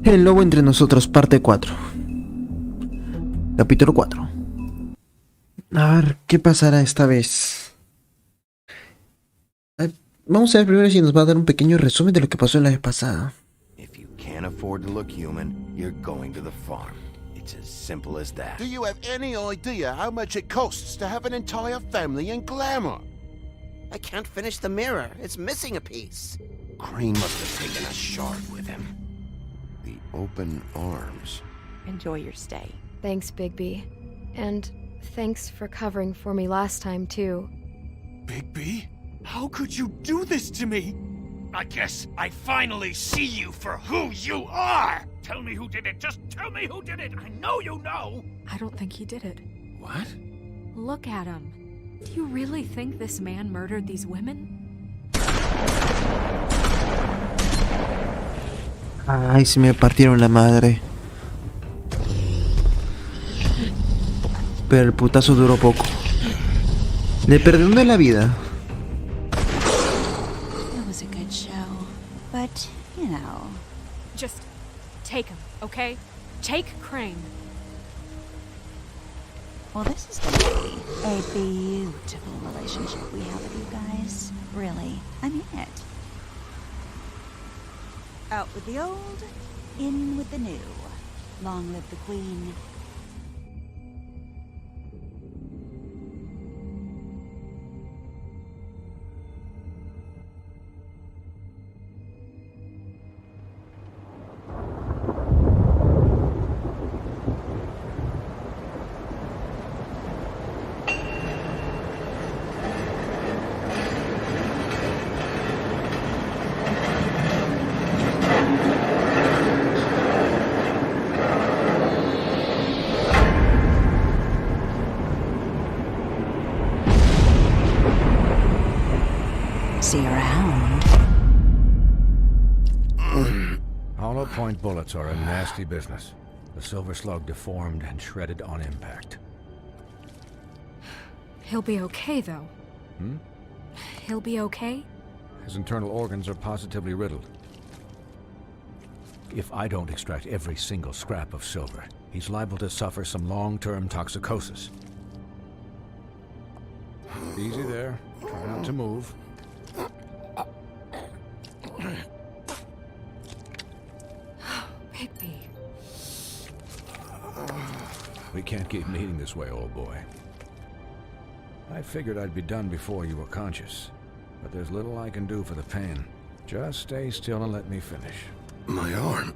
El lobo entre nosotros, parte 4. Capítulo 4. A ver, ¿qué pasará esta vez? Vamos a ver primero si nos va a dar un pequeño resumen de lo que pasó la vez pasada. If you can't afford to look human, you're going to the farm. It's as simple as that. Do you have any idea how much it costs to have an entire family in glamour? I can't finish the mirror. It's missing a piece. Crane must have taken a shard with him. The open arms. Enjoy your stay. Thanks, Bigby. And thanks for covering for me last time, too. Bigby? How could you do this to me? I guess I finally see you for who you are! Tell me who did it! Just tell me who did it! I know you know! I don't think he did it. What? Look at him. Do you really think this man murdered these women? Ay, se me partieron la madre. Pero el putazo duró poco. Le perdoné la vida. It was a good show, but, you know. Just take him, okay? Take Crane. Well, this is gonna be a beautiful relationship we have with you guys. Really, I mean it. Out with the old, in with the new. Long live the Queen. See you around. Hollow point bullets are a nasty business. The silver slug deformed and shredded on impact. He'll be okay, though. He'll be okay? His internal organs are positively riddled. If I don't extract every single scrap of silver, he's liable to suffer some long-term toxicosis. Easy there. Try not to move. Bigby. We can't keep meeting this way, old boy. I figured I'd be done before you were conscious, but there's little I can do for the pain. Just stay still and let me finish. My arm.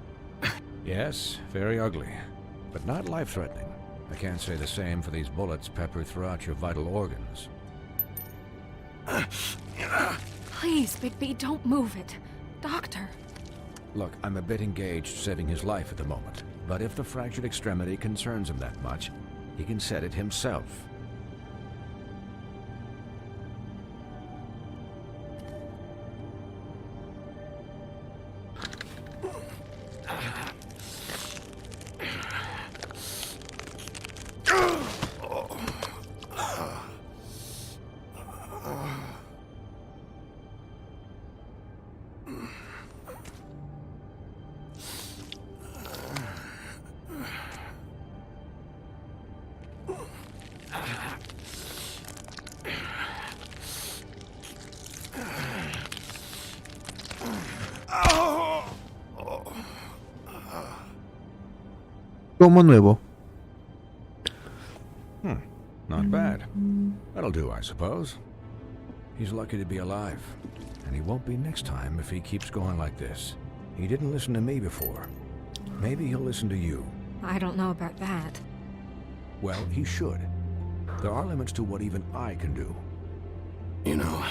Yes, very ugly, but not life-threatening. I can't say the same for these bullets peppered throughout your vital organs. Please, Bigby, don't move it. Doctor. Look, I'm a bit engaged saving his life at the moment, but if the fractured extremity concerns him that much, he can set it himself. Como nuevo. Not bad. That'll do, I suppose. He's lucky to be alive, and he won't be next time if he keeps going like this. He didn't listen to me before. Maybe he'll listen to you. I don't know about that. Well, he should. There are limits to what even I can do. You know,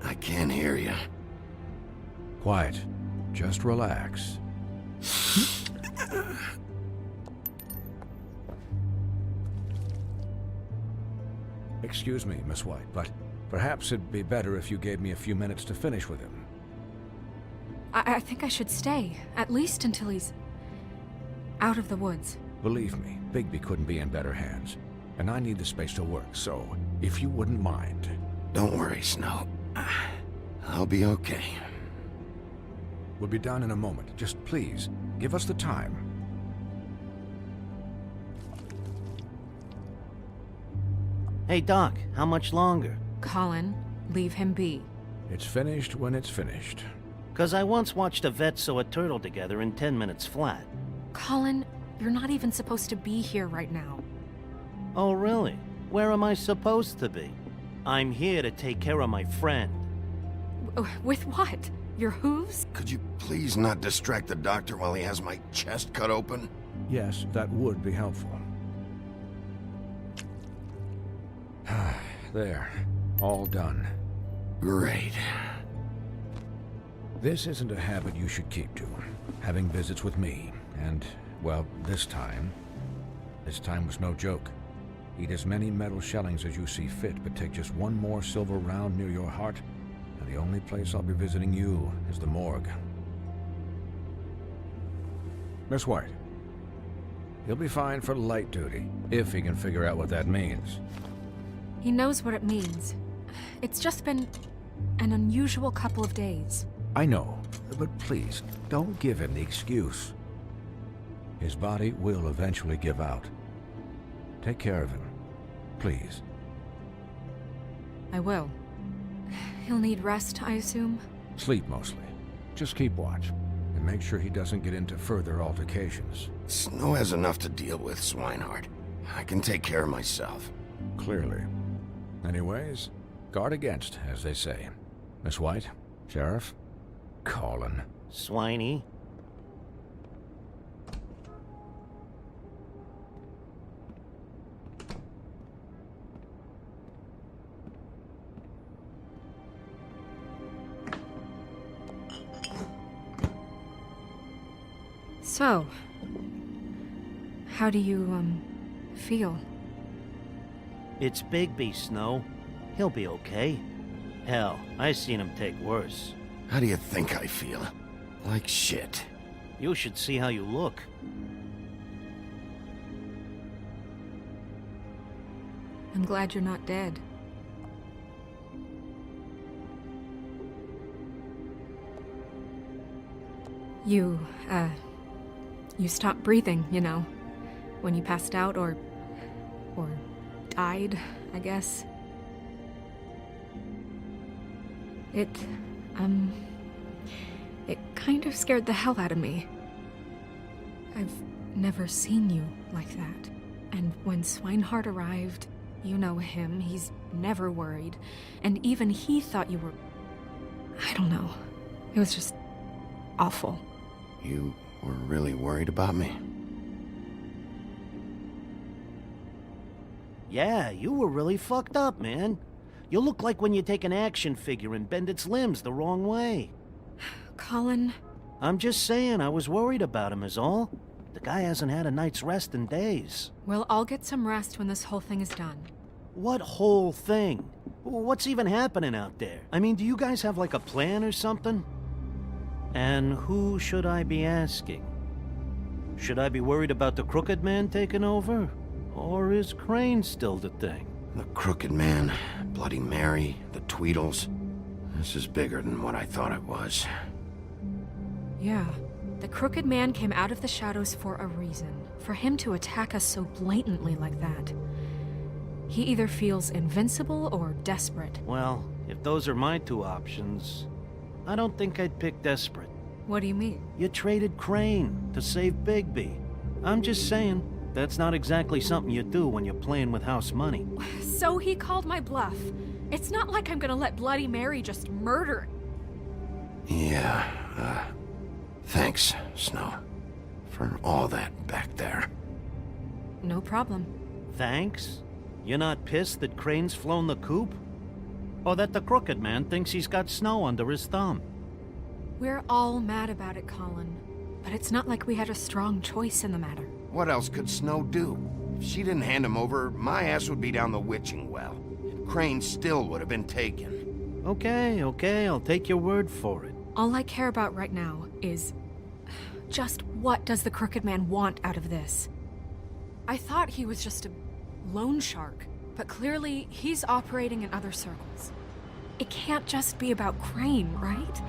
I can't hear you. Quiet. Just relax. Excuse me, Miss White, but perhaps it'd be better if you gave me a few minutes to finish with him. I think I should stay, at least until he's out of the woods. Believe me, Bigby couldn't be in better hands. And I need the space to work, so if you wouldn't mind. Don't worry, Snow. I'll be okay. We'll be down in a moment. Just please, give us the time. Hey, Doc, how much longer? Colin, leave him be. It's finished when it's finished. 'Cause I once watched a vet sew a turtle together in 10 minutes flat. Colin, you're not even supposed to be here right now. Oh, really? Where am I supposed to be? I'm here to take care of my friend. With what? Your hooves? Could you please not distract the doctor while he has my chest cut open? Yes, that would be helpful. There. All done. Great. This isn't a habit you should keep to. Having visits with me. And, well, this time was no joke. Eat as many metal shellings as you see fit, but take just one more silver round near your heart, and the only place I'll be visiting you is the morgue. Miss White. He'll be fine for light duty, if he can figure out what that means. He knows what it means. It's just been an unusual couple of days. I know, but please, don't give him the excuse. His body will eventually give out. Take care of him, please. I will. He'll need rest, I assume? Sleep mostly. Just keep watch, and make sure he doesn't get into further altercations. Snow has enough to deal with, Swinehart. I can take care of myself. Clearly. Anyways, guard against, as they say. Miss White, Sheriff, Colin. Swiney. So, how do you, feel? It's Bigby, Snow. He'll be okay. Hell, I seen him take worse. How do you think I feel? Like shit. You should see how you look. I'm glad you're not dead. You stopped breathing, you know, when you passed out or died, I guess. It kind of scared the hell out of me. I've never seen you like that. And when Swinehart arrived, you know him, he's never worried. And even he thought you were... I don't know. It was just awful. You were really worried about me? Yeah, you were really fucked up, man. You look like when you take an action figure and bend its limbs the wrong way. Colin... I'm just saying, I was worried about him is all. The guy hasn't had a night's rest in days. Well, I'll get some rest when this whole thing is done. What whole thing? What's even happening out there? I mean, do you guys have like a plan or something? And who should I be asking? Should I be worried about the Crooked Man taking over? Or is Crane still the thing? The Crooked Man, Bloody Mary, the Tweedles. This is bigger than what I thought it was. Yeah. The Crooked Man came out of the shadows for a reason. For him to attack us so blatantly like that. He either feels invincible or desperate. Well, if those are my two options, I don't think I'd pick desperate. What do you mean? You traded Crane to save Bigby. I'm just saying, that's not exactly something you do when you're playing with house money. So he called my bluff. It's not like I'm gonna let Bloody Mary just murder... Yeah, thanks, Snow, for all that back there. No problem. Thanks? You're not pissed that Crane's flown the coop? Or that the Crooked Man thinks he's got Snow under his thumb? We're all mad about it, Colin. But it's not like we had a strong choice in the matter. What else could Snow do? If she didn't hand him over, my ass would be down the witching well. And Crane still would have been taken. Okay, I'll take your word for it. All I care about right now is... just what does the Crooked Man want out of this? I thought he was just a loan shark, but clearly he's operating in other circles. It can't just be about Crane, right?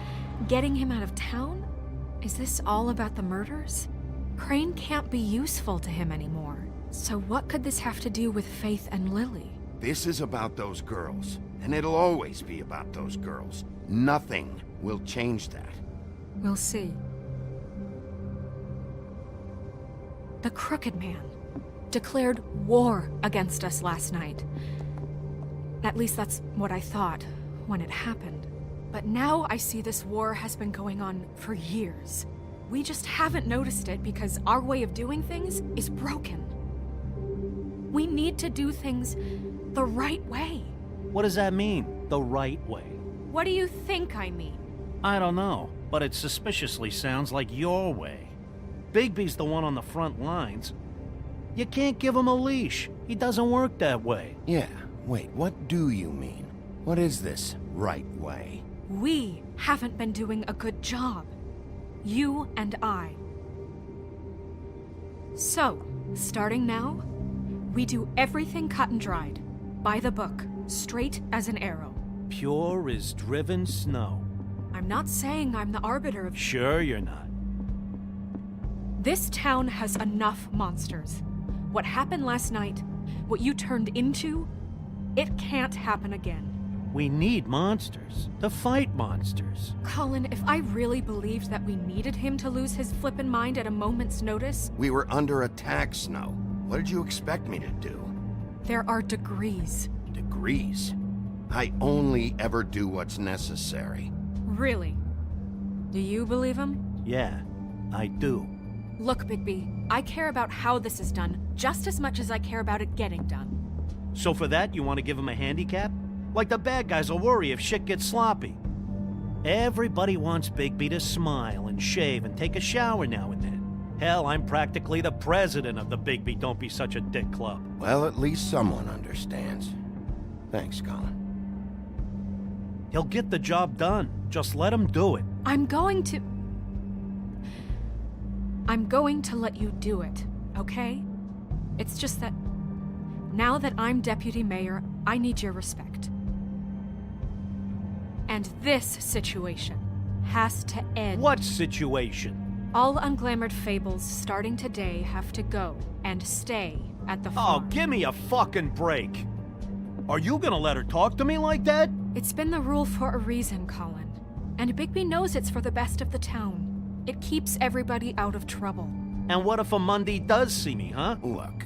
Getting him out of town? Is this all about the murders? Crane can't be useful to him anymore. So what could this have to do with Faith and Lily? This is about those girls, and it'll always be about those girls. Nothing will change that. We'll see. The Crooked Man declared war against us last night. At least that's what I thought when it happened. But now I see this war has been going on for years. We just haven't noticed it because our way of doing things is broken. We need to do things the right way. What does that mean, the right way? What do you think I mean? I don't know, but it suspiciously sounds like your way. Bigby's the one on the front lines. You can't give him a leash. He doesn't work that way. Yeah, wait, what do you mean? What is this right way? We haven't been doing a good job. You and I. So, starting now, we do everything cut and dried. By the book, straight as an arrow. Pure as driven snow. I'm not saying I'm the arbiter of... Sure you're not. This town has enough monsters. What happened last night, what you turned into, it can't happen again. We need monsters. To fight monsters. Colin, if I really believed that we needed him to lose his flippin' mind at a moment's notice... We were under attack, Snow. What did you expect me to do? There are degrees. Degrees? I only ever do what's necessary. Really? Do you believe him? Yeah, I do. Look, Bigby, I care about how this is done just as much as I care about it getting done. So for that, you want to give him a handicap? Like the bad guys will worry if shit gets sloppy. Everybody wants Bigby to smile and shave and take a shower now and then. Hell, I'm practically the president of the Bigby Don't Be Such a Dick Club. Well, at least someone understands. Thanks, Colin. He'll get the job done. Just let him do it. I'm going to let you do it, okay? It's just that now that I'm deputy mayor, I need your respect. And this situation has to end. What situation? All unglamored fables starting today have to go and stay at the Oh, farm. give me a fucking break. Are you gonna let her talk to me like that? It's been the rule for a reason, Colin. And Bigby knows it's for the best of the town. It keeps everybody out of trouble. And what if a Monday does see me, huh? Look,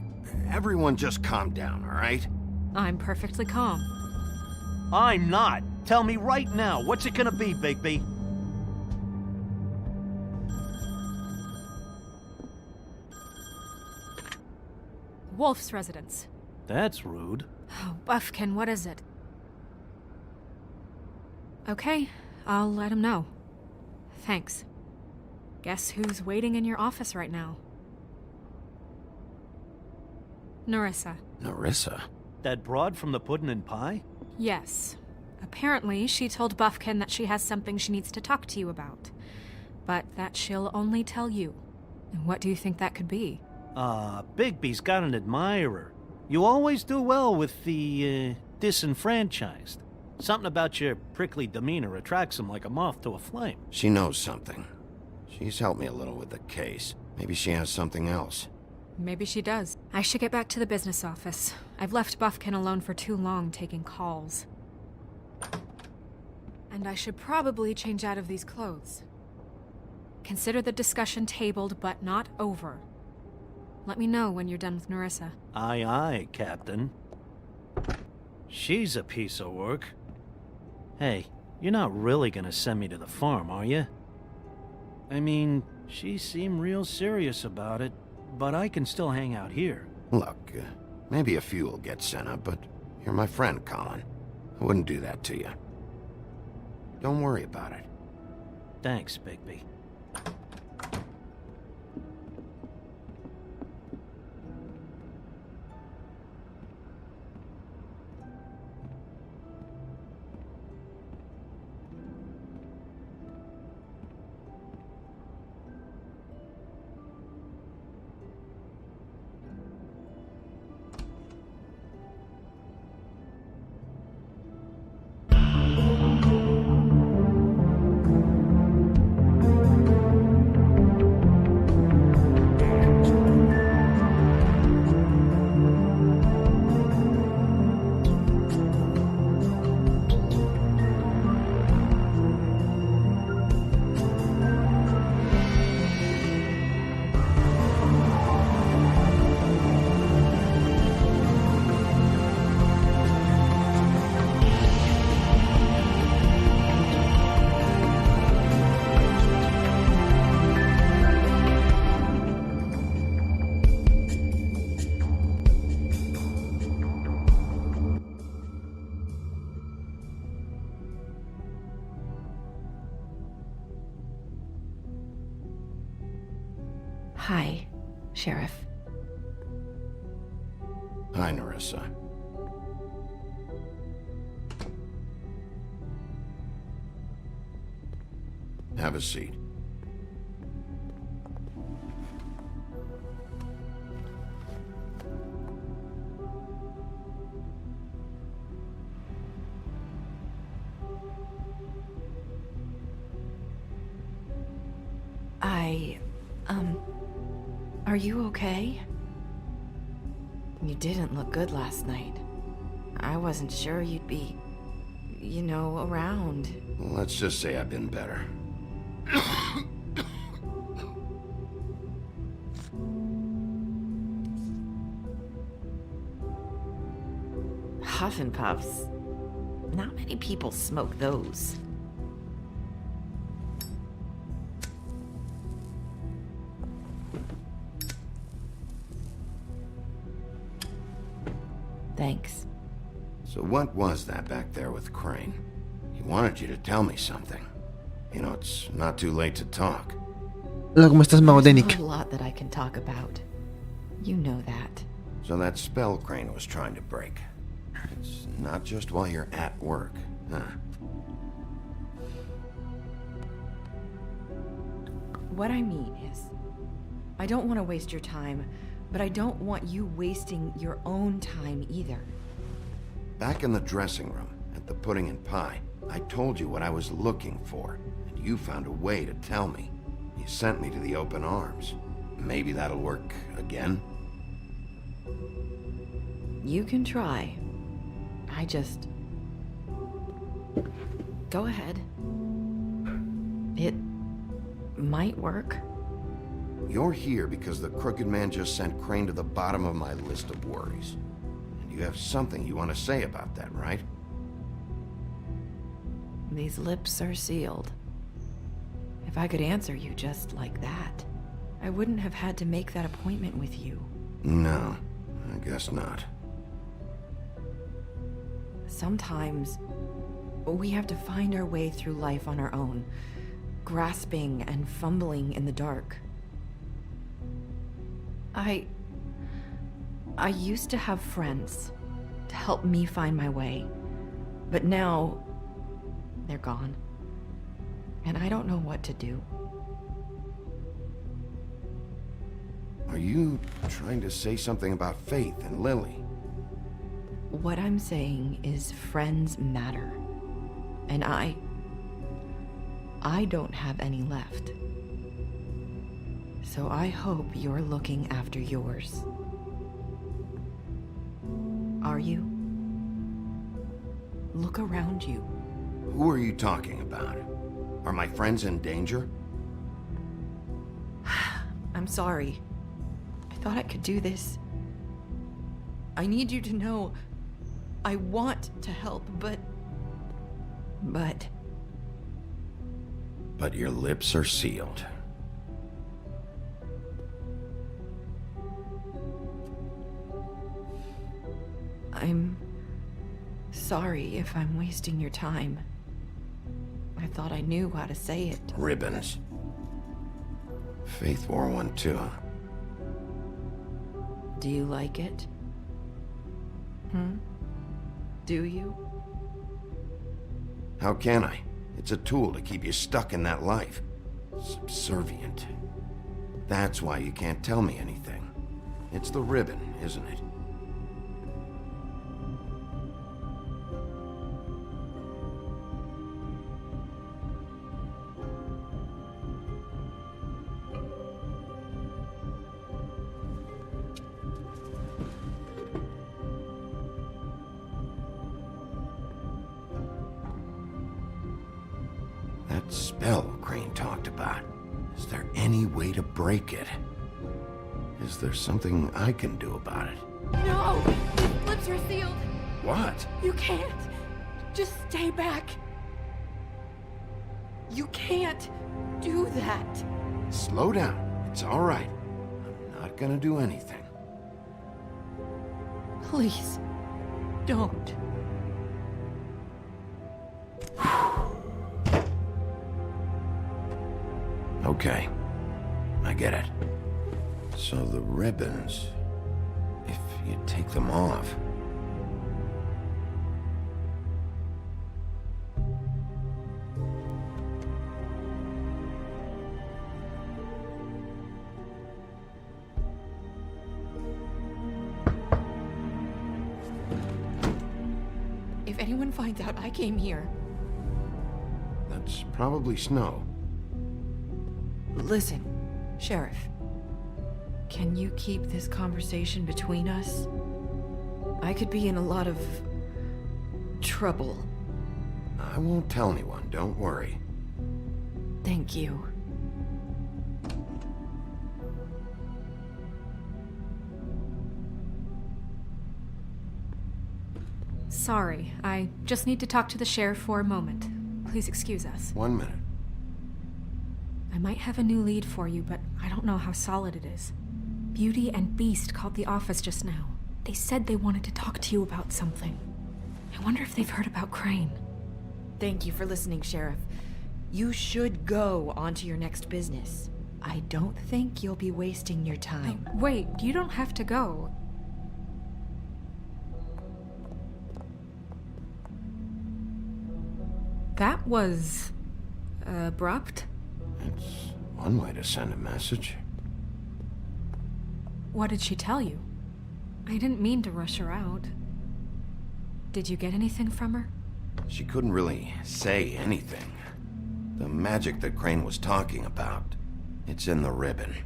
everyone just calm down, all right? I'm perfectly calm. I'm not. Tell me right now, what's it gonna be, Bigby? Wolf's residence. That's rude. Oh, Buffkin, what is it? Okay, I'll let him know. Thanks. Guess who's waiting in your office right now? Nerissa. Nerissa? That broad from the puddin' and pie? Yes. Apparently, she told Buffkin that she has something she needs to talk to you about. But that she'll only tell you. And what do you think that could be? Bigby's got an admirer. You always do well with the, disenfranchised. Something about your prickly demeanor attracts him like a moth to a flame. She knows something. She's helped me a little with the case. Maybe she has something else. Maybe she does. I should get back to the business office. I've left Buffkin alone for too long taking calls. And I should probably change out of these clothes. Consider the discussion tabled but not over. Let me know when you're done with Nerissa. Aye, aye, Captain. She's a piece of work. Hey, you're not really gonna send me to the farm, are you? I mean, she seemed real serious about it, but I can still hang out here. Look, maybe a few will get sent up, but you're my friend, Colin. I wouldn't do that to you. Don't worry about it. Thanks, Bigby. Hi, Sheriff. Hi, Nerissa. Have a seat. Are you okay? You didn't look good last night. I wasn't sure you'd be, around. Let's just say I've been better. Huff and puffs. Not many people smoke those. Thanks. So what was that back there with Crane? He wanted you to tell me something. You know, it's not too late to talk. Hola, ¿cómo estás, Mago de Nick? There's a lot that I can talk about. You know that. So that spell Crane was trying to break. It's not just while you're at work, huh? What I mean is, I don't want to waste your time, but I don't want you wasting your own time either. Back in the dressing room, at the pudding and pie, I told you what I was looking for, and you found a way to tell me. You sent me to the open arms. Maybe that'll work again? You can try. I just... Go ahead. It might work. You're here because the crooked man just sent Crane to the bottom of my list of worries. And you have something you want to say about that, right? These lips are sealed. If I could answer you just like that, I wouldn't have had to make that appointment with you. No, I guess not. Sometimes we have to find our way through life on our own, grasping and fumbling in the dark. I used to have friends to help me find my way, but now they're gone, and I don't know what to do. Are you trying to say something about Faith and Lily? What I'm saying is friends matter, and I don't have any left. So I hope you're looking after yours. Are you? Look around you. Who are you talking about? Are my friends in danger? I'm sorry. I thought I could do this. I need you to know I want to help, but... But your lips are sealed. I'm sorry if I'm wasting your time. I thought I knew how to say it. Ribbons. Faith wore one too. Do you like it? Do you? How can I? It's a tool to keep you stuck in that life. Subservient. That's why you can't tell me anything. It's the ribbon, isn't it? That spell Crane talked about. Is there any way to break it? Is there something I can do about it? No! His lips are sealed! What? You can't! Just stay back! You can't do that! Slow down. It's all right. I'm not gonna do anything. Please, don't. Okay. I get it. So the ribbons, if you take them off... If anyone finds out I came here... That's probably Snow. Listen, Sheriff. Can you keep this conversation between us? I could be in a lot of... trouble. I won't tell anyone, don't worry. Thank you. Sorry, I just need to talk to the sheriff for a moment. Please excuse us. 1 minute. I might have a new lead for you, but I don't know how solid it is. Beauty and Beast called the office just now. They said they wanted to talk to you about something. I wonder if they've heard about Crane. Thank you for listening, Sheriff. You should go on to your next business. I don't think you'll be wasting your time. Wait, you don't have to go. That was... abrupt? It's one way to send a message. What did she tell you? I didn't mean to rush her out. Did you get anything from her? She couldn't really say anything. The magic that Crane was talking about, it's in the ribbon.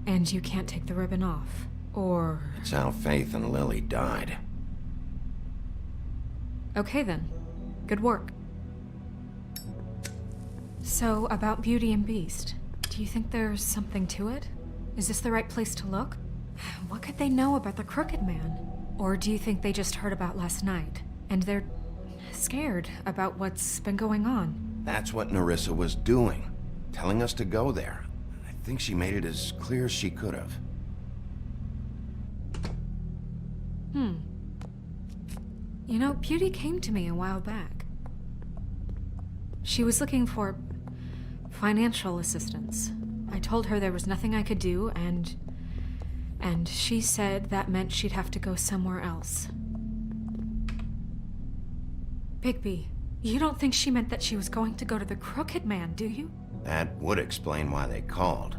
And you can't take the ribbon off, or... It's how Faith and Lily died. Okay then. Good work. So, about Beauty and Beast, do you think there's something to it? Is this the right place to look? What could they know about the Crooked Man? Or do you think they just heard about last night, and they're scared about what's been going on? That's what Nerissa was doing, telling us to go there. I think she made it as clear as she could have. You know, Beauty came to me a while back. She was looking for financial assistance. I told her there was nothing I could do, and she said that meant she'd have to go somewhere else. Bigby, you don't think she meant that she was going to go to the Crooked Man, do you? That would explain why they called.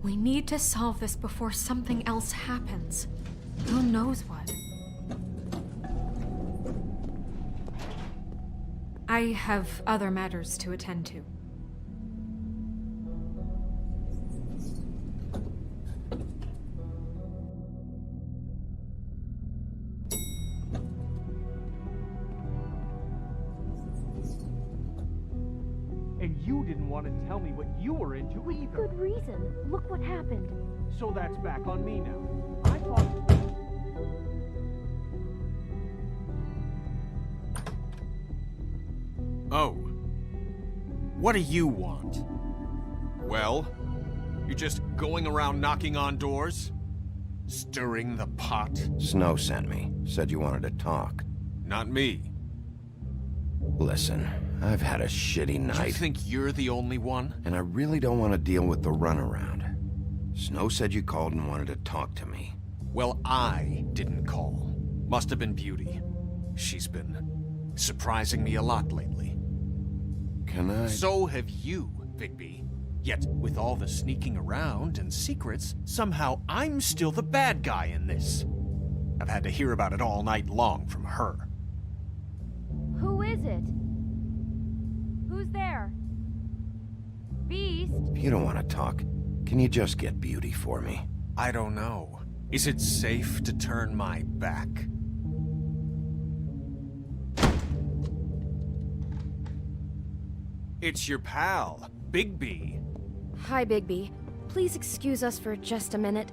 We need to solve this before something else happens. Who knows what? I have other matters to attend to. And you didn't want to tell me what you were into either. Good reason. Look what happened. So that's back on me now. I thought... Oh. What do you want? Well, you're just going around knocking on doors? Stirring the pot? Snow sent me. Said you wanted to talk. Not me. Listen, I've had a shitty night. You think you're the only one? And I really don't want to deal with the runaround. Snow said you called and wanted to talk to me. Well, I didn't call. Must have been Beauty. She's been surprising me a lot lately. Can I... So have you, Bigby. Yet, with all the sneaking around and secrets, somehow I'm still the bad guy in this. I've had to hear about it all night long from her. Who is it? Who's there? Beast? If you don't want to talk, can you just get Beauty for me? I don't know. Is it safe to turn my back? It's your pal, Bigby. Hi, Bigby. Please excuse us for just a minute.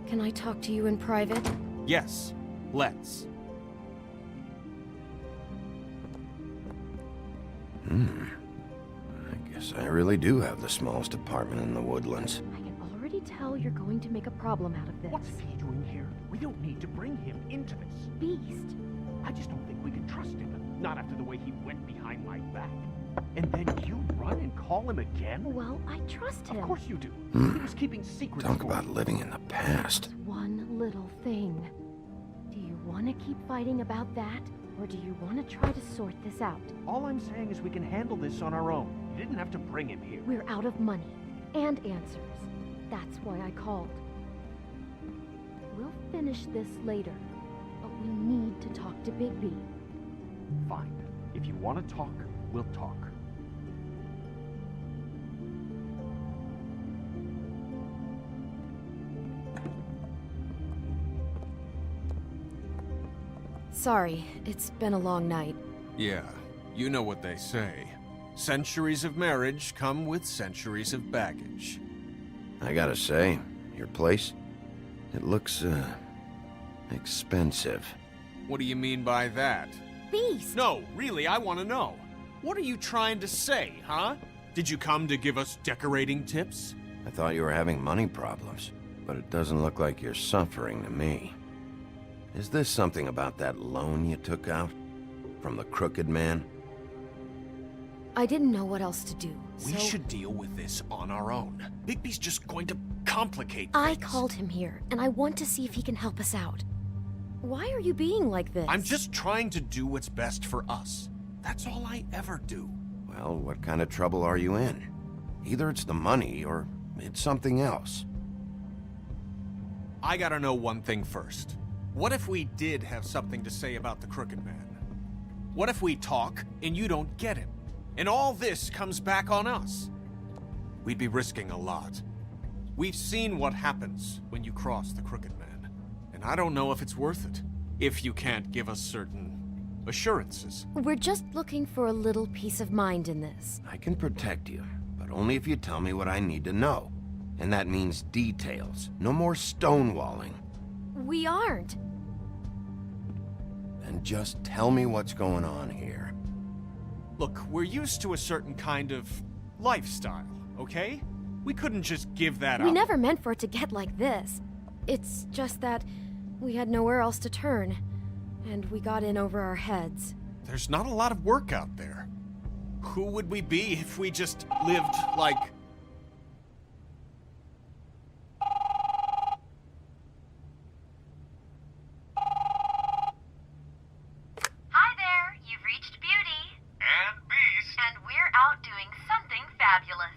Can I talk to you in private? Yes, let's. I guess I really do have the smallest apartment in the Woodlands. I can already tell you're going to make a problem out of this. What's he doing here? We don't need to bring him into this. Beast? I just don't think we can trust him. Not after the way he went behind my back. And then you run and call him again? Well, I trust him. Of course you do. He was keeping secrets Talk for about you. living in the past. One little thing. Do you want to keep fighting about that? Or do you want to try to sort this out? All I'm saying is we can handle this on our own. You didn't have to bring him here. We're out of money and answers. That's why I called. We'll finish this later, but we need to talk to Bigby. Fine. If you want to talk, we'll talk. Sorry, it's been a long night. Yeah, you know what they say. Centuries of marriage come with centuries of baggage. I gotta say, your place, it looks, expensive. What do you mean by that? Beast! No, really, I want to know. What are you trying to say, huh? Did you come to give us decorating tips? I thought you were having money problems, but it doesn't look like you're suffering to me. Is this something about that loan you took out? From the crooked man? I didn't know what else to do, so... We should deal with this on our own. Bigby's just going to complicate things. I called him here, and I want to see if he can help us out. Why are you being like this? I'm just trying to do what's best for us. That's all I ever do. Well, what kind of trouble are you in? Either it's the money, or it's something else. I gotta know one thing first. What if we did have something to say about the crooked man? What if we talk, and you don't get him? And all this comes back on us? We'd be risking a lot. We've seen what happens when you cross the crooked man. And I don't know if it's worth it, if you can't give us certain assurances. We're just looking for a little peace of mind in this. I can protect you, but only if you tell me what I need to know. And that means details. No more stonewalling. We aren't. Then just tell me what's going on here. Look, we're used to a certain kind of lifestyle, okay? We couldn't just give that up. We never meant for it to get like this. It's just that we had nowhere else to turn, and we got in over our heads. There's not a lot of work out there. Who would we be if we just lived like... Hi there, you've reached Beauty. And Beast. And we're out doing something fabulous.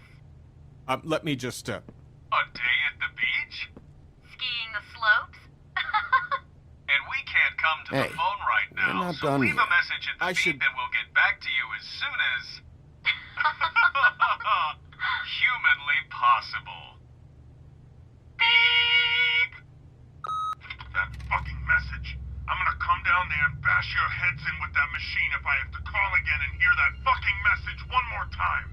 Let me just, A day at the beach? Skiing the slopes? And we can't come to the phone right now, we're not so done leave yet. a message at the beep and we'll get back to you as soon as... humanly possible. Beep! That fucking message. I'm gonna come down there and bash your heads in with that machine if I have to call again and hear that fucking message one more time.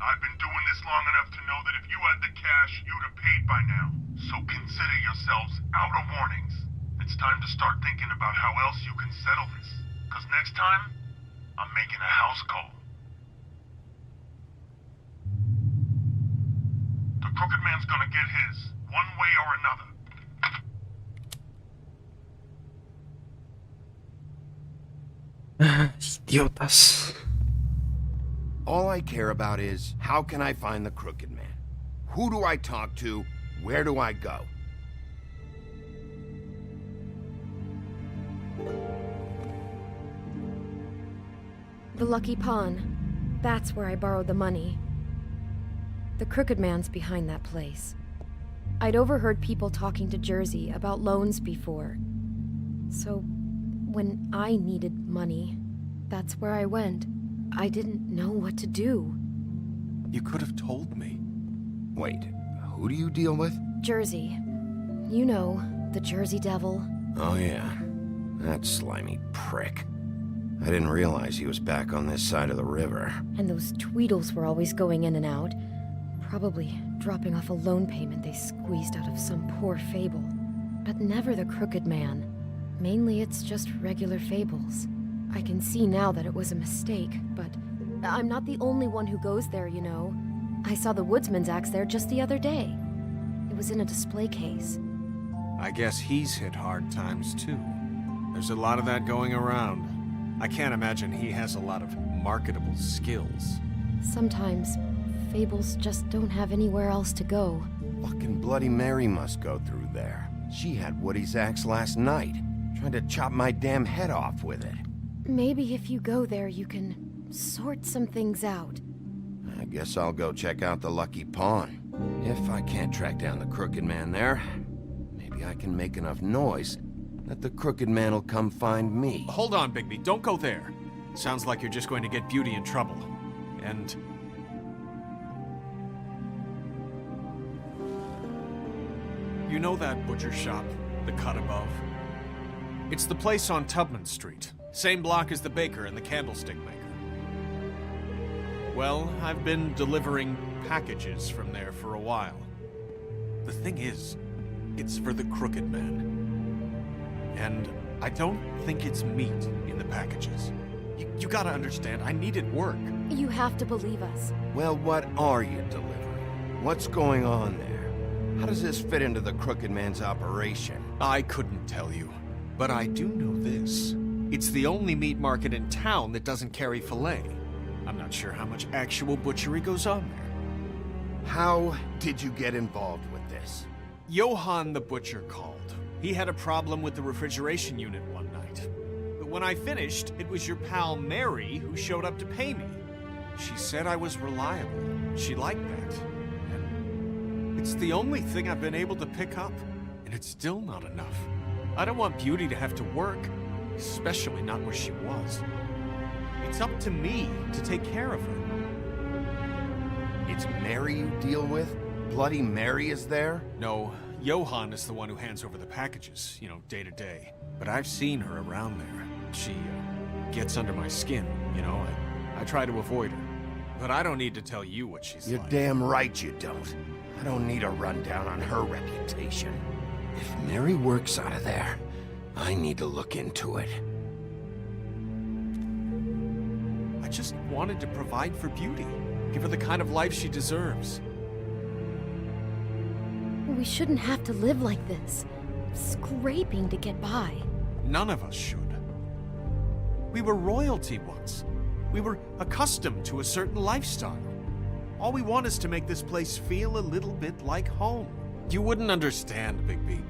I've been doing this long enough to know that if you had the cash, you'd have paid by now. So consider yourselves out of warnings. It's time to start thinking about how else you can settle this. Because next time, I'm making a house call. The crooked man's gonna get his, one way or another. Idiotas. All I care about is, how can I find the crooked man? Who do I talk to? Where do I go? The Lucky Pawn. That's where I borrowed the money. The crooked man's behind that place. I'd overheard people talking to Jersey about loans before. So, when I needed money, that's where I went. I didn't know what to do. You could have told me. Wait, who do you deal with? Jersey. You know, the Jersey Devil. Oh yeah, that slimy prick. I didn't realize he was back on this side of the river. And those Tweedles were always going in and out. Probably dropping off a loan payment they squeezed out of some poor fable. But never the crooked man. Mainly it's just regular fables. I can see now that it was a mistake, but I'm not the only one who goes there, you know. I saw the woodsman's axe there just the other day. It was in a display case. I guess he's hit hard times too. There's a lot of that going around. I can't imagine he has a lot of marketable skills. Sometimes, fables just don't have anywhere else to go. Fucking Bloody Mary must go through there. She had Woody's axe last night, trying to chop my damn head off with it. Maybe if you go there, you can sort some things out. I guess I'll go check out the Lucky Pawn. If I can't track down the Crooked Man there, maybe I can make enough noise that the Crooked Man will come find me. Hold on, Bigby, don't go there. Sounds like you're just going to get Beauty in trouble. And... you know that butcher shop, the cut above? It's the place on Tubman Street. Same block as the baker and the candlestick maker. Well, I've been delivering packages from there for a while. The thing is, it's for the Crooked Man. And I don't think it's meat in the packages. You gotta understand, I needed work. You have to believe us. Well, what are you delivering? What's going on there? How does this fit into the Crooked Man's operation? I couldn't tell you, but I do know this. It's the only meat market in town that doesn't carry filet. I'm not sure how much actual butchery goes on there. How did you get involved with this? Johann the butcher called. He had a problem with the refrigeration unit one night. But when I finished, it was your pal Mary who showed up to pay me. She said I was reliable. She liked that. And it's the only thing I've been able to pick up, and it's still not enough. I don't want Beauty to have to work, especially not where she was. It's up to me to take care of her. It's Mary you deal with? Bloody Mary is there? No, Johann is the one who hands over the packages, you know, day to day. But I've seen her around there. She gets under my skin, you know. I try to avoid her. But I don't need to tell you what she's You're like. damn right you don't. I don't need a rundown on her reputation. If Mary works out of there, I need to look into it. I just wanted to provide for Beauty. Give her the kind of life she deserves. We shouldn't have to live like this, scraping to get by. None of us should. We were royalty once. We were accustomed to a certain lifestyle. All we want is to make this place feel a little bit like home. You wouldn't understand, Bigby.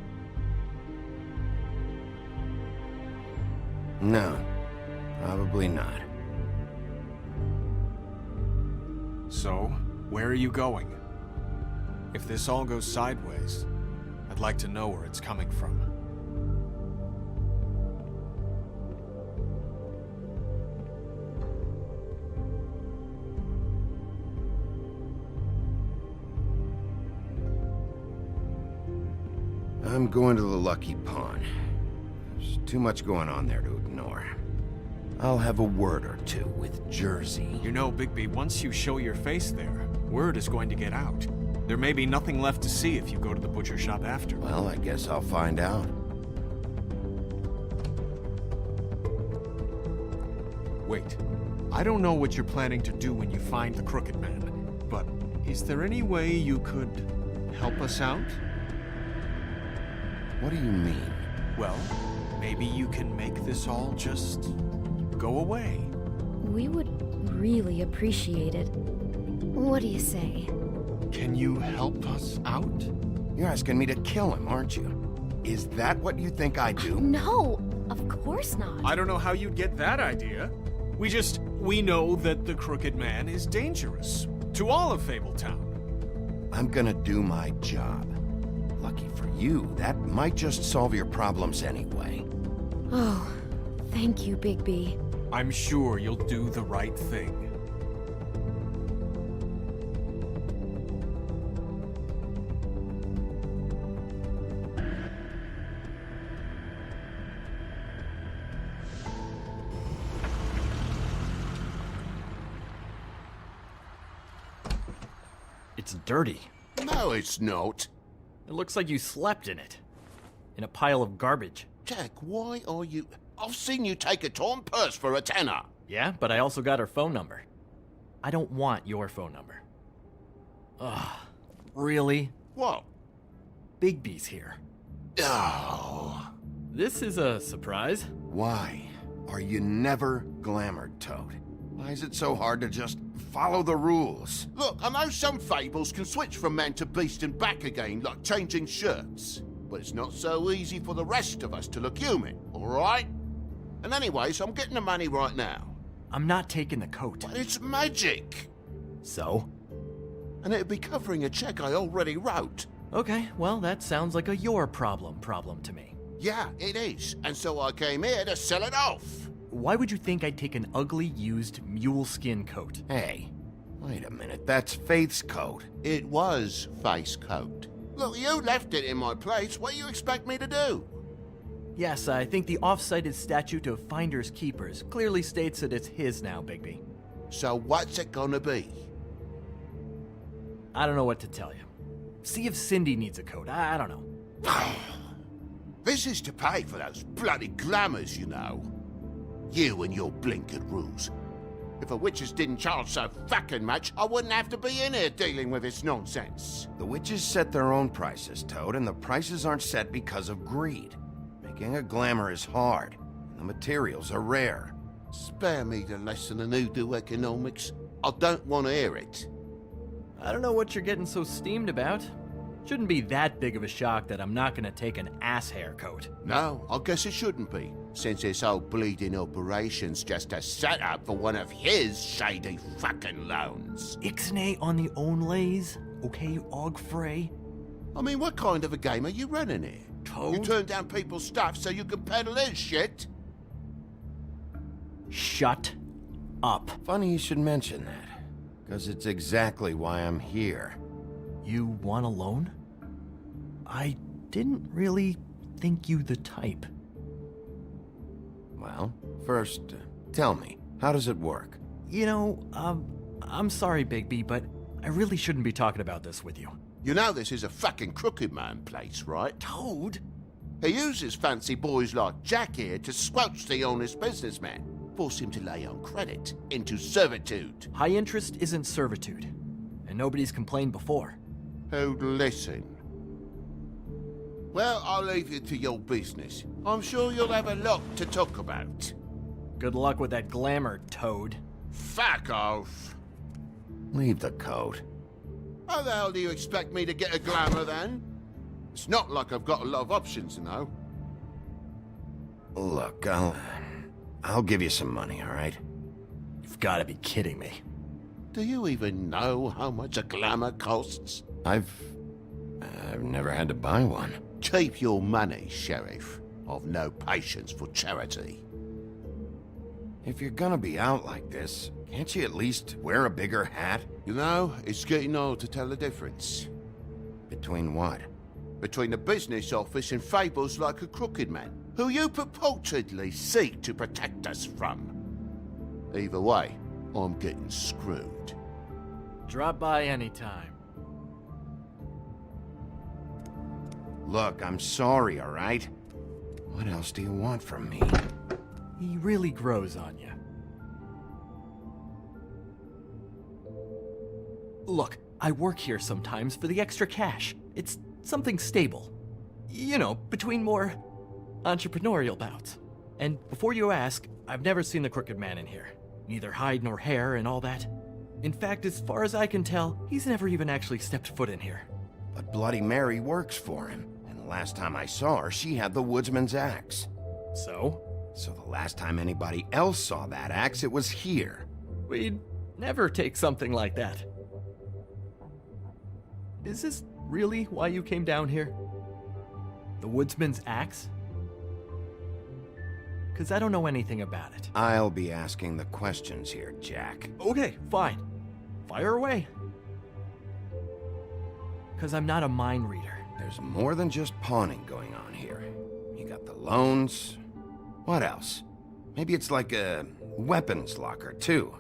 No, probably not. So, where are you going? If this all goes sideways, I'd like to know where it's coming from. I'm going to the Lucky Pawn. There's too much going on there to ignore. I'll have a word or two with Jersey. You know, Bigby, once you show your face there, word is going to get out. There may be nothing left to see if you go to the butcher shop after. Well, I guess I'll find out. Wait, I don't know what you're planning to do when you find the Crooked Man, but is there any way you could help us out? What do you mean? Well, maybe you can make this all just go away. We would really appreciate it. What do you say? Can you help us out? You're asking me to kill him, aren't you? Is that what you think I do? No, of course not. I don't know how you'd get that idea. We know that the Crooked Man is dangerous to all of Fabletown. I'm gonna do my job. Lucky for you, that might just solve your problems anyway. Oh, thank you, Bigby. I'm sure you'll do the right thing. It's dirty. No, it's not. It looks like you slept in it. In a pile of garbage. Jack, why are you... I've seen you take a torn purse for a tenner. Yeah, but I also got her phone number. I don't want your phone number. Ugh. Really? What? Bigby's here. Oh. This is a surprise. Why Are you never glamored, Toad? Why is it so hard to just follow the rules? Look, I know some fables can switch from man to beast and back again, like changing shirts. But it's not so easy for the rest of us to look human, alright? And anyways, I'm getting the money right now. I'm not taking the coat. But it's magic! So? And it'd be covering a check I already wrote. Okay, well, that sounds like a your problem to me. Yeah, it is. And so I came here to sell it off. Why would you think I'd take an ugly, used mule skin coat? Hey, wait a minute, that's Faith's coat. It was Faith's coat. Look, you left it in my place. What do you expect me to do? Yes, I think the off-cited statute of Finders Keepers clearly states that it's his now, Bigby. So what's it gonna be? I don't know what to tell you. See if Cindy needs a coat. I don't know. This is to pay for those bloody glamours, you know. You and your blinkered rules. If the witches didn't charge so fucking much, I wouldn't have to be in here dealing with this nonsense. The witches set their own prices, Toad, and the prices aren't set because of greed. Making a glamour is hard, and the materials are rare. Spare me the lesson in hoodoo economics. I don't want to hear it. I don't know what you're getting so steamed about. Shouldn't be that big of a shock that I'm not gonna take an ass haircoat. No, I guess it shouldn't be, since this whole bleeding operation's just a setup for one of his shady fucking loans. Ixnay on the own lays, okay, Og Frey? I mean, what kind of a game are you running here? Toad? You turn down people's stuff so you can peddle his shit? Shut up. Funny you should mention that, because it's exactly why I'm here. You want a loan? I didn't really think you the type. Well, first, tell me, how does it work? You know, I'm sorry, Bigby, but I really shouldn't be talking about this with you. You know this is a fucking crooked man place, right? Toad? He uses fancy boys like Jack here to squelch the honest businessman. Force him to lay on credit into servitude. High interest isn't servitude, and nobody's complained before. Who'd listen? Well, I'll leave you to your business. I'm sure you'll have a lot to talk about. Good luck with that glamour, Toad. Fuck off. Leave the coat. How the hell do you expect me to get a glamour then? It's not like I've got a lot of options, you know. Look, I'll give you some money, all right? You've got to be kidding me. Do you even know how much a glamour costs? I've never had to buy one. Keep your money, Sheriff. I've no patience for charity. If you're gonna be out like this, can't you at least wear a bigger hat? You know, it's getting hard to tell the difference. Between what? Between the business office and fables like a crooked man, who you purportedly seek to protect us from. Either way, I'm getting screwed. Drop by anytime. Look, I'm sorry, all right? What else do you want from me? He really grows on you. Look, I work here sometimes for the extra cash. It's something stable. You know, between more entrepreneurial bouts. And before you ask, I've never seen the crooked man in here. Neither hide nor hair and all that. In fact, as far as I can tell, he's never even actually stepped foot in here. But Bloody Mary works for him. And the last time I saw her, she had the woodsman's axe. So? So the last time anybody else saw that axe, it was here. We'd never take something like that. Is this really why you came down here? The woodsman's axe? 'Cause I don't know anything about it. I'll be asking the questions here, Jack. Okay, fine. Fire away. 'Cause I'm not a mind reader. There's more than just pawning going on here. You got the loans. What else? Maybe it's like a weapons locker, too.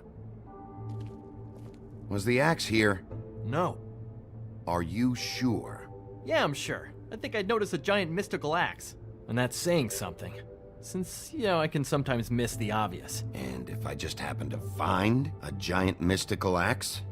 Was the axe here? No. Are you sure? Yeah, I'm sure. I think I'd notice a giant mystical axe. And that's saying something. Since, you know, I can sometimes miss the obvious. And if I just happen to find a giant mystical axe?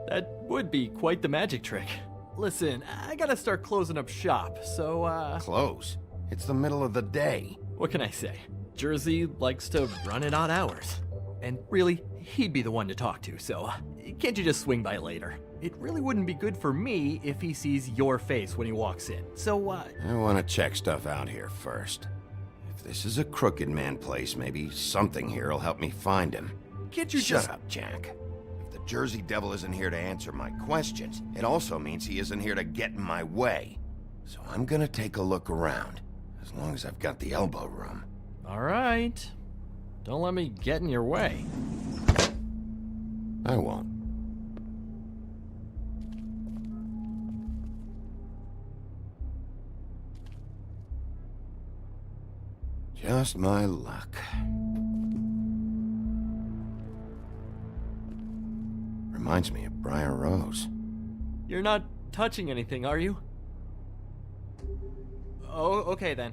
That would be quite the magic trick. Listen, I gotta start closing up shop, so, Close? It's the middle of the day. What can I say? Jersey likes to run at odd hours. And really, he'd be the one to talk to, so can't you just swing by later? It really wouldn't be good for me if he sees your face when he walks in, so I want to check stuff out here first. If this is a crooked man place, maybe something here will help me find him. Can't you Shut up, Jack. If the Jersey Devil isn't here to answer my questions, it also means he isn't here to get in my way. So I'm gonna take a look around, as long as I've got the elbow room. Alright. Don't let me get in your way. I won't. Just my luck. Reminds me of Briar Rose. You're not touching anything, are you? Oh, okay then.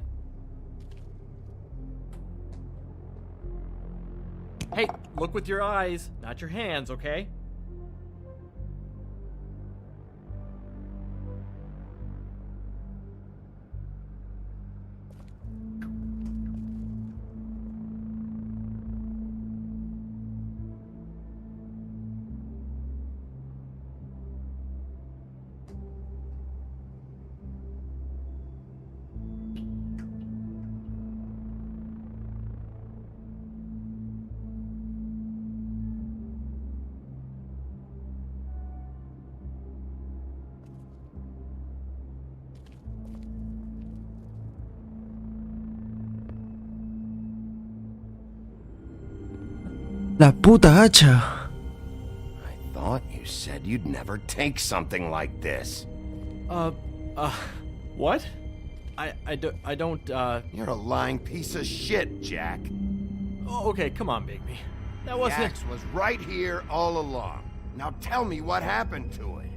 Hey, look with your eyes, not your hands, okay? La puta hacha. I thought you said you'd never take something like this. What? I don't, You're a lying piece of shit, Jack. Oh, okay, come on, Bigby. That wasn't... The axe was right here all along. Now tell me what happened to it.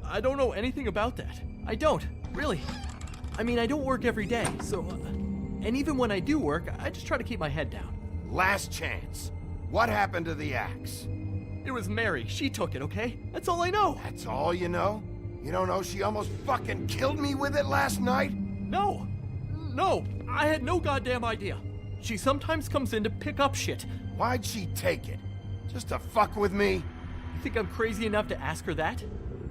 I don't know anything about that. I don't, really. I mean, I don't work every day, so... and even when I do work, I just try to keep my head down. Last chance. What happened to the axe? It was Mary. She took it, okay? That's all I know. That's all you know? You don't know she almost fucking killed me with it last night? No, I had no goddamn idea. She sometimes comes in to pick up shit. Why'd she take it? Just to fuck with me? You think I'm crazy enough to ask her that?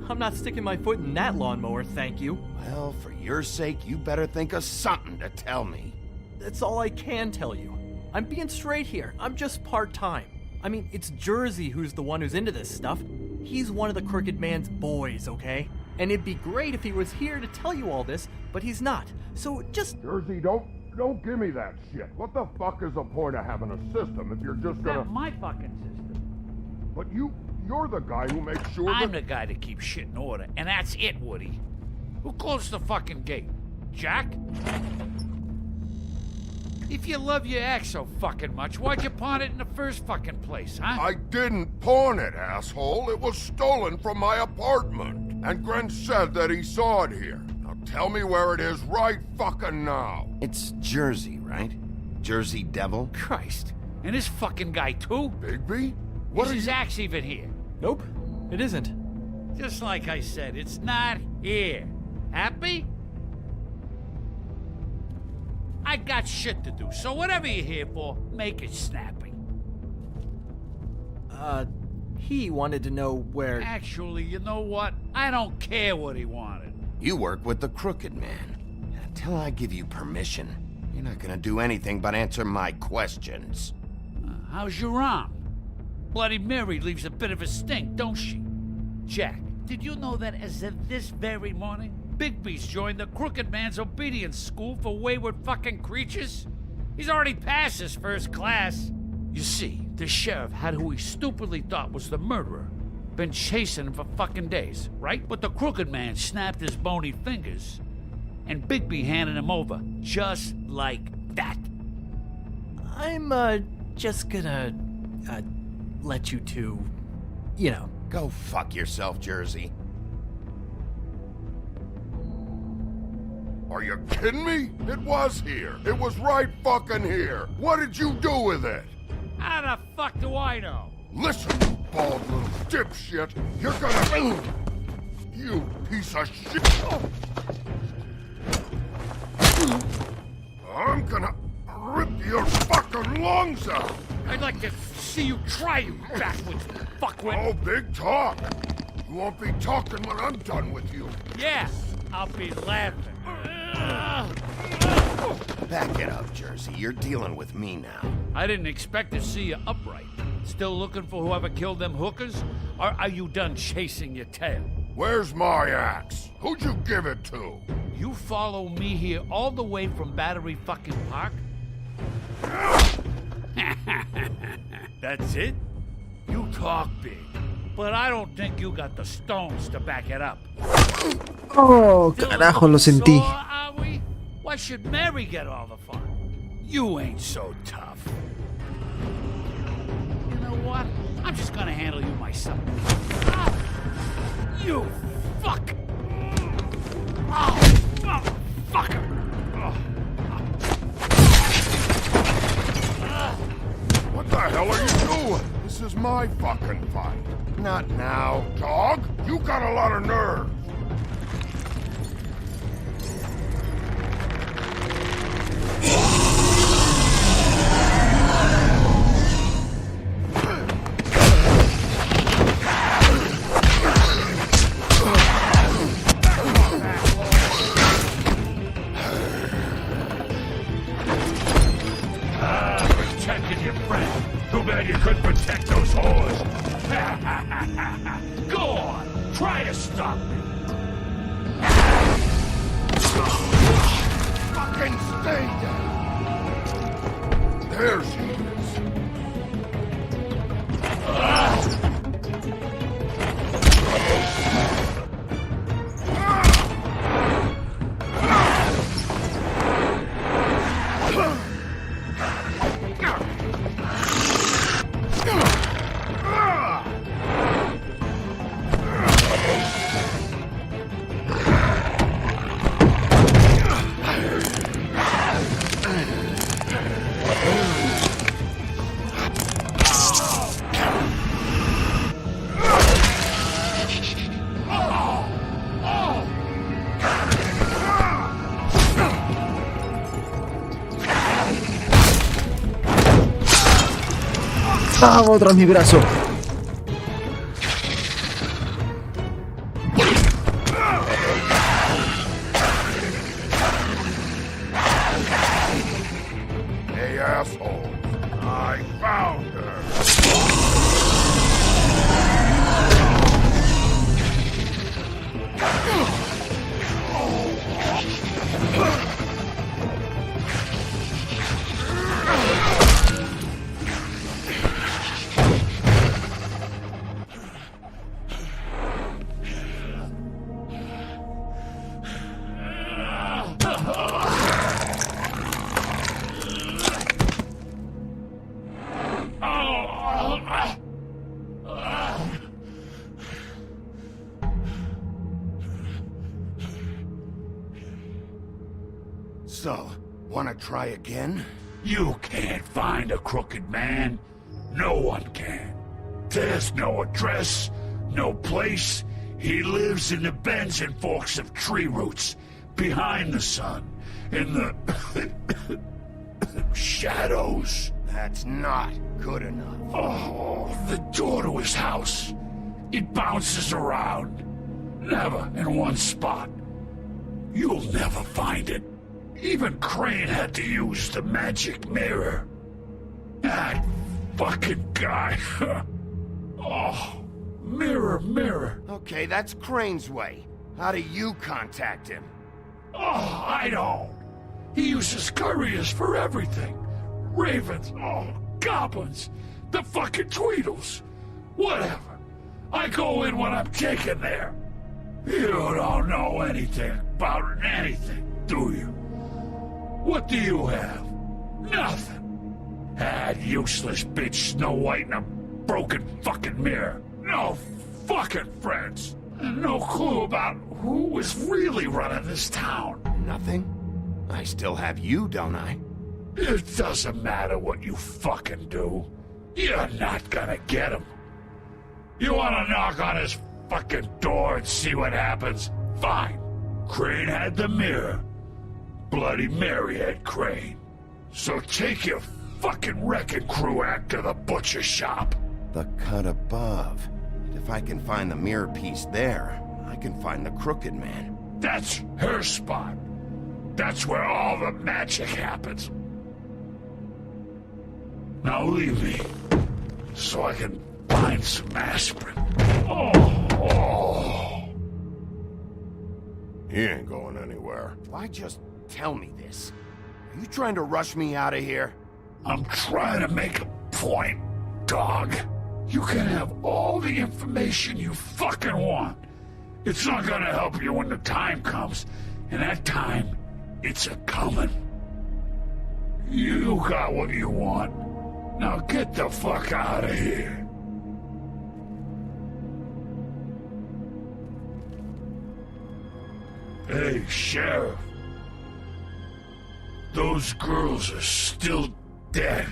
I'm not sticking my foot in that lawnmower, thank you. Well, for your sake, you better think of something to tell me. That's all I can tell you. I'm being straight here. I'm just part-time. I mean, it's Jersey who's the one who's into this stuff. He's one of the Crooked Man's boys, okay? And it'd be great if he was here to tell you all this, but he's not. So just... Jersey, don't give me that shit. What the fuck is the point of having a system if you're just gonna... Not my fucking system. But you're the guy who makes sure I'm the guy that keeps shit in order, and that's it, Woody. Who closed the fucking gate? Jack? If you love your ex so fucking much, why'd you pawn it in the first fucking place, huh? I didn't pawn it, asshole. It was stolen from my apartment. And Gren said that he saw it here. Now tell me where it is right fucking now. It's Jersey, right? Jersey Devil? Christ. And this fucking guy, too? Bigby? Is his axe even here? Nope, it isn't. Just like I said, it's not here. Happy? I got shit to do, so whatever you're here for, make it snappy. He wanted to know where... Actually, you know what? I don't care what he wanted. You work with the Crooked Man. And until I give you permission, you're not gonna do anything but answer my questions. How's your arm? Bloody Mary leaves a bit of a stink, don't she? Jack, did you know that as of this very morning, Bigby's joined the Crooked Man's obedience school for wayward fucking creatures? He's already passed his first class. You see, the sheriff had who he stupidly thought was the murderer. Been chasing him for fucking days, right? But the Crooked Man snapped his bony fingers, and Bigby handed him over, just like that. I'm, just gonna, let you two, you know. Go fuck yourself, Jersey. Are you kidding me? It was here. It was right fucking here. What did you do with it? How the fuck do I know? Listen, you bald little dipshit. You're gonna... You piece of shit. I'm gonna rip your fucking lungs out! I'd like to see you try, you backwoods fuckwit. Oh, big talk. You won't be talking when I'm done with you. Yeah, I'll be laughing. Back it up, Jersey. You're dealing with me now. I didn't expect to see you upright. Still looking for whoever killed them hookers? Or are you done chasing your tail? Where's my axe? Who'd you give it to? You follow me here all the way from Battery fucking Park? That's it? You talk big, but I don't think you got the stones to back it up. Oh, carajo, lo sentí. Sore, are we? Why should Mary get all the fun? You ain't so tough. You know what? I'm just gonna handle you myself. Ah, you fuck! Oh, fucker! What the hell are you doing? This is my fucking fight. Not now. Dog, you got a lot of nerve. Protected your friend. Too bad you couldn't protect those whores. Go on, try to stop me. Fucking stay down. There she is. Vamos, tras mi brazo. Hey, asshole. I found her. So, wanna try again? You can't find a crooked man. No one can. There's no address, no place. He lives in the bends and forks of tree roots, behind the sun, in the shadows. That's not good enough. Oh, the door to his house. It bounces around. Never in one spot. You'll never find it. Even Crane had to use the magic mirror. That fucking guy. Oh, mirror, mirror. Okay, that's Crane's way. How do you contact him? Oh, I don't. He uses couriers for everything. Ravens, goblins, the fucking Tweedles. Whatever. I go in when I'm taken there. You don't know anything about anything, do you? What do you have? Nothing. That useless bitch Snow White and a broken fucking mirror. No fucking friends. And no clue about who was really running this town. Nothing? I still have you, don't I? It doesn't matter what you fucking do. You're not gonna get him. You wanna knock on his fucking door and see what happens? Fine. Crane had the mirror. Bloody Mary had Crane. So take your fucking wrecking crew act to the butcher shop. The cut above. If I can find the mirror piece there, I can find the crooked man. That's her spot. That's where all the magic happens. Now leave me, so I can find some aspirin. Oh. He ain't going anywhere. Why just tell me this? Are you trying to rush me out of here? I'm trying to make a point, dog. You can have all the information you fucking want. It's not gonna help you when the time comes, and that time, it's a-comin'. You got what you want. Now get the fuck out of here. Hey, Sheriff. Those girls are still dead.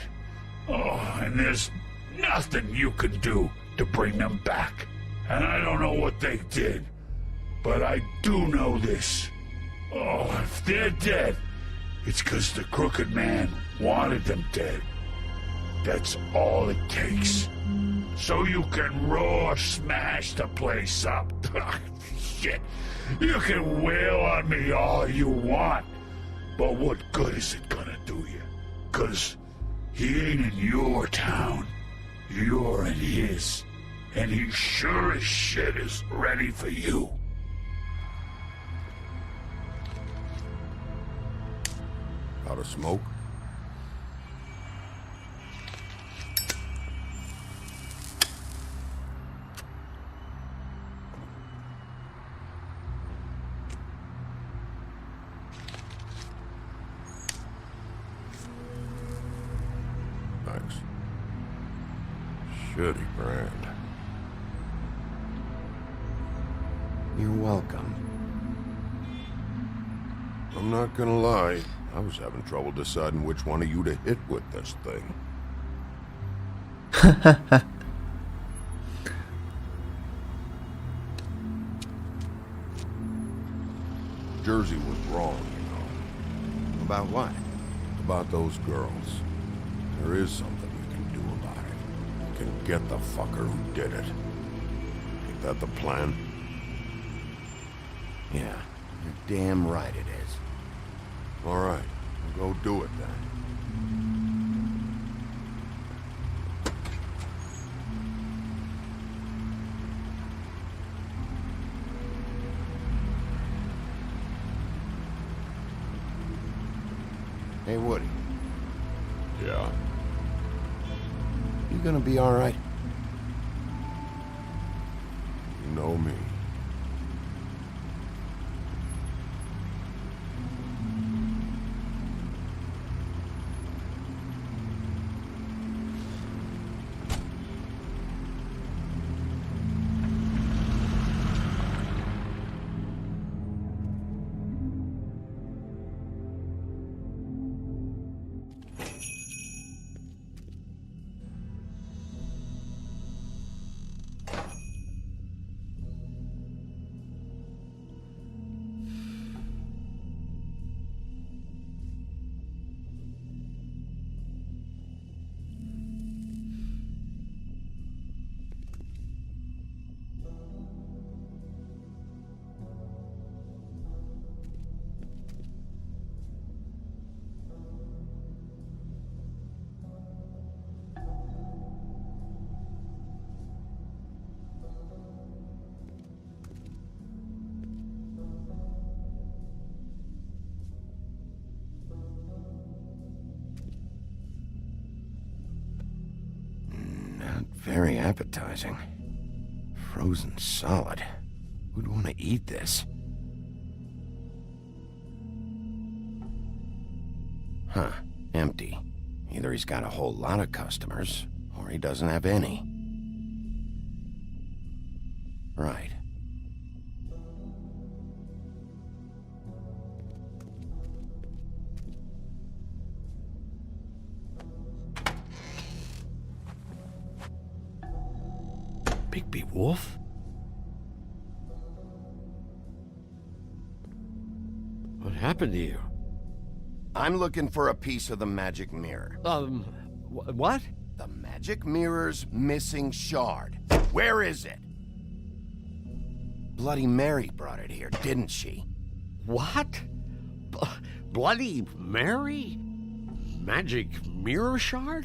Oh, and there's nothing you can do to bring them back. And I don't know what they did, but I do know this. Oh, if they're dead, it's 'cause the crooked man wanted them dead. That's all it takes. So you can roar smash the place up. Shit. You can wail on me all you want, but what good is it gonna do you? 'Cause he ain't in your town. You're in his. And he sure as shit is ready for you. Out of smoke? Thanks. Shitty brand. You're welcome. I'm not gonna lie, I was having trouble deciding which one of you to hit with this thing. Jersey was wrong, you know. About what? About those girls. There is something we can do about it. We can get the fucker who did it. Ain't that the plan? Yeah, you're damn right it is. All right, we'll go do it then. Hey, Woody. Yeah? You gonna be all right? You know me. Very appetizing. Frozen solid. Who'd want to eat this? Huh. Empty. Either he's got a whole lot of customers, or he doesn't have any. Right. Bigby Wolf? What happened to you? I'm looking for a piece of the magic mirror. What? The magic mirror's missing shard. Where is it? Bloody Mary brought it here, didn't she? What? Bloody Mary? Magic mirror shard?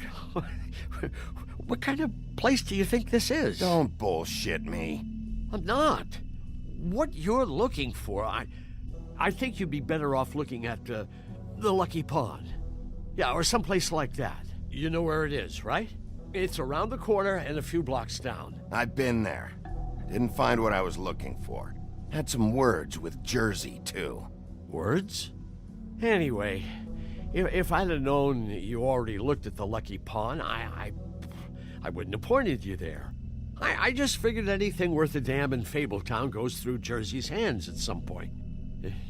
What kind of place do you think this is? Don't bullshit me. I'm not. What you're looking for, I think you'd be better off looking at the Lucky Pond. Yeah, or someplace like that. You know where it is, right? It's around the corner and a few blocks down. I've been there. Didn't find what I was looking for. Had some words with Jersey, too. Words? Anyway, if I'd have known you already looked at the Lucky Pond, I wouldn't have pointed you there. I just figured anything worth a damn in Fabletown goes through Jersey's hands at some point.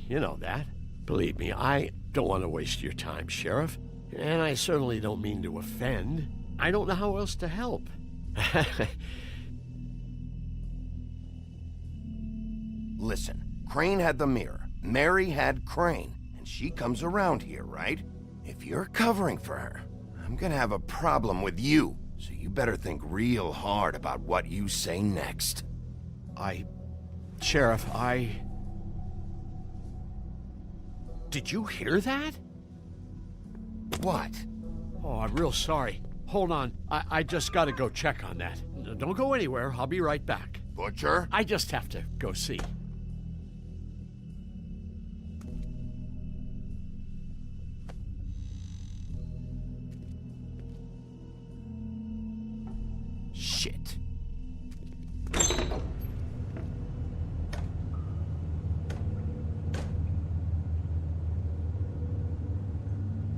You know that. Believe me, I don't want to waste your time, Sheriff. And I certainly don't mean to offend. I don't know how else to help. Listen, Crane had the mirror. Mary had Crane. And she comes around here, right? If you're covering for her, I'm gonna have a problem with you. So you better think real hard about what you say next. Sheriff, Did you hear that? What? Oh, I'm real sorry. Hold on. I just gotta go check on that. Don't go anywhere. I'll be right back. Butcher? I just have to go see. Shit.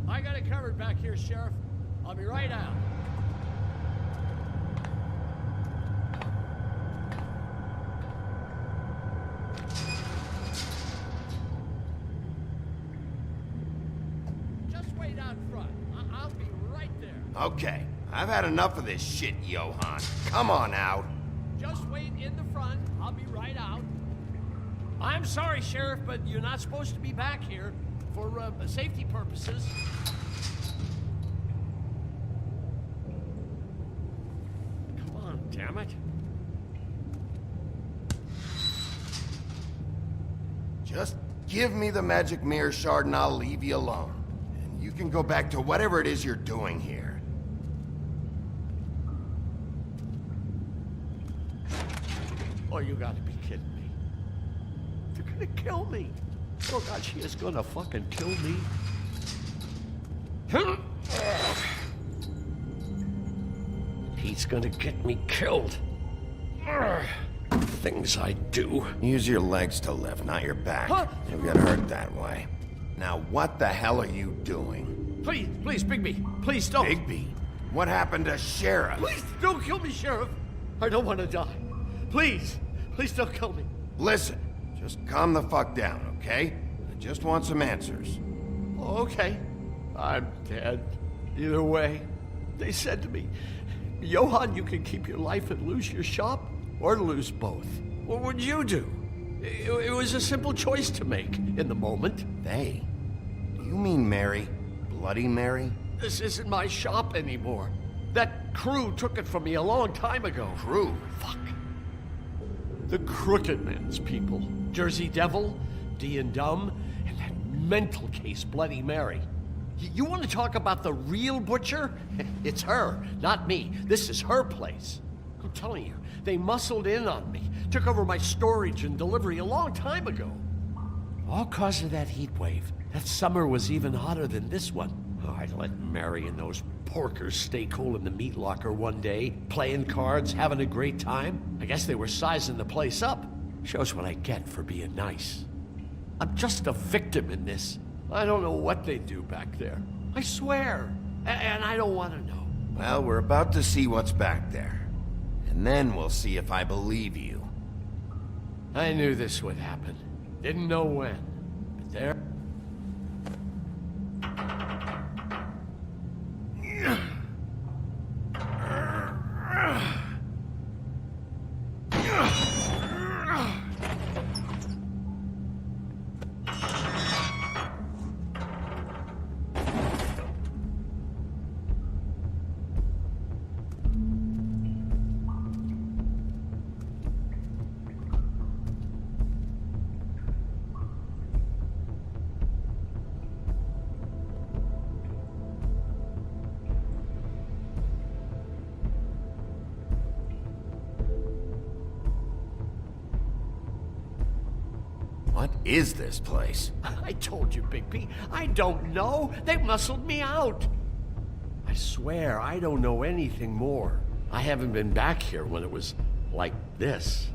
I got it covered back here, Sheriff. I'll be right out. Just wait out front. I'll be right there. Okay, I've had enough of this shit, Johan. Come on out. Just wait in the front. I'll be right out. I'm sorry, Sheriff, but you're not supposed to be back here for safety purposes. Come on, damn it. Just give me the magic mirror shard and I'll leave you alone. And you can go back to whatever it is you're doing here. Oh, you gotta be kidding me. They're gonna kill me. Oh, God, she is gonna fucking kill me. He's gonna get me killed. Things I do. Use your legs to lift, not your back. Huh? You'll get hurt that way. Now, what the hell are you doing? Please, Bigby, please don't. Bigby? What happened to Sheriff? Please don't kill me, Sheriff. I don't want to die. Please don't kill me. Listen, just calm the fuck down, okay? I just want some answers. Okay, I'm dead. Either way, they said to me, Johan, you can keep your life and lose your shop, or lose both. What would you do? It was a simple choice to make in the moment. They? Do you mean Mary? Bloody Mary? This isn't my shop anymore. That crew took it from me a long time ago. Crew? Fuck. The Crooked Man's people. Jersey Devil, D and Dumb, and that mental case, Bloody Mary. You want to talk about the real butcher? It's her, not me. This is her place. I'm telling you, they muscled in on me, took over my storage and delivery a long time ago. All cause of that heat wave. That summer was even hotter than this one. Oh, I let Mary and those porkers stay cool in the meat locker one day, playing cards, having a great time. I guess they were sizing the place up. Shows what I get for being nice. I'm just a victim in this. I don't know what they do back there. I swear. And I don't want to know. Well, we're about to see what's back there. And then we'll see if I believe you. I knew this would happen. Didn't know when. But there... is this place? I told you, Bigby. I don't know. They muscled me out. I swear, I don't know anything more. I haven't been back here when it was like this.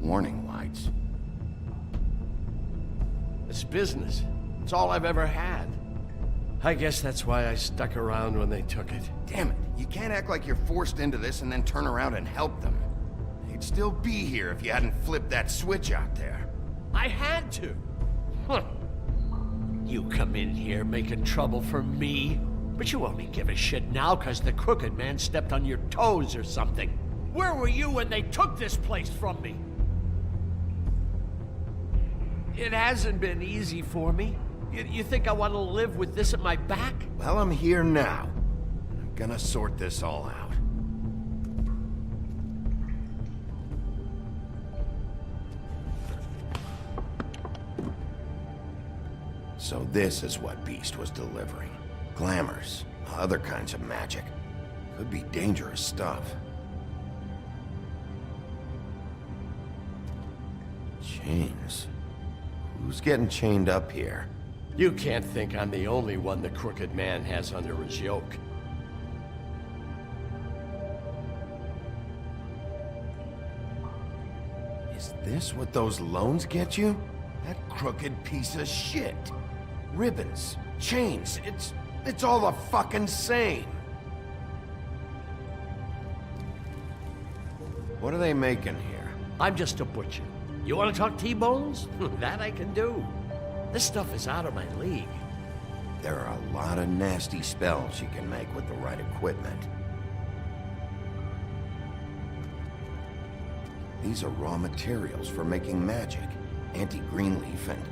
Warning lights. It's business. It's all I've ever had. I guess that's why I stuck around when they took it. Damn it, you can't act like you're forced into this and then turn around and help them. They'd still be here if you hadn't flipped that switch out there. I had to. Huh. You come in here making trouble for me, but you only give a shit now because the crooked man stepped on your toes or something. Where were you when they took this place from me? It hasn't been easy for me. You think I want to live with this at my back? Well, I'm here now. I'm gonna sort this all out. So this is what Beast was delivering. Glamours, other kinds of magic. Could be dangerous stuff. Chains. Who's getting chained up here? You can't think I'm the only one the crooked man has under his yoke. Is this what those loans get you? That crooked piece of shit. Ribbons, chains, it's all the fucking same. What are they making here? I'm just a butcher. You want to talk T-bones? That I can do. This stuff is out of my league. There are a lot of nasty spells you can make with the right equipment. These are raw materials for making magic. Anti-Greenleaf and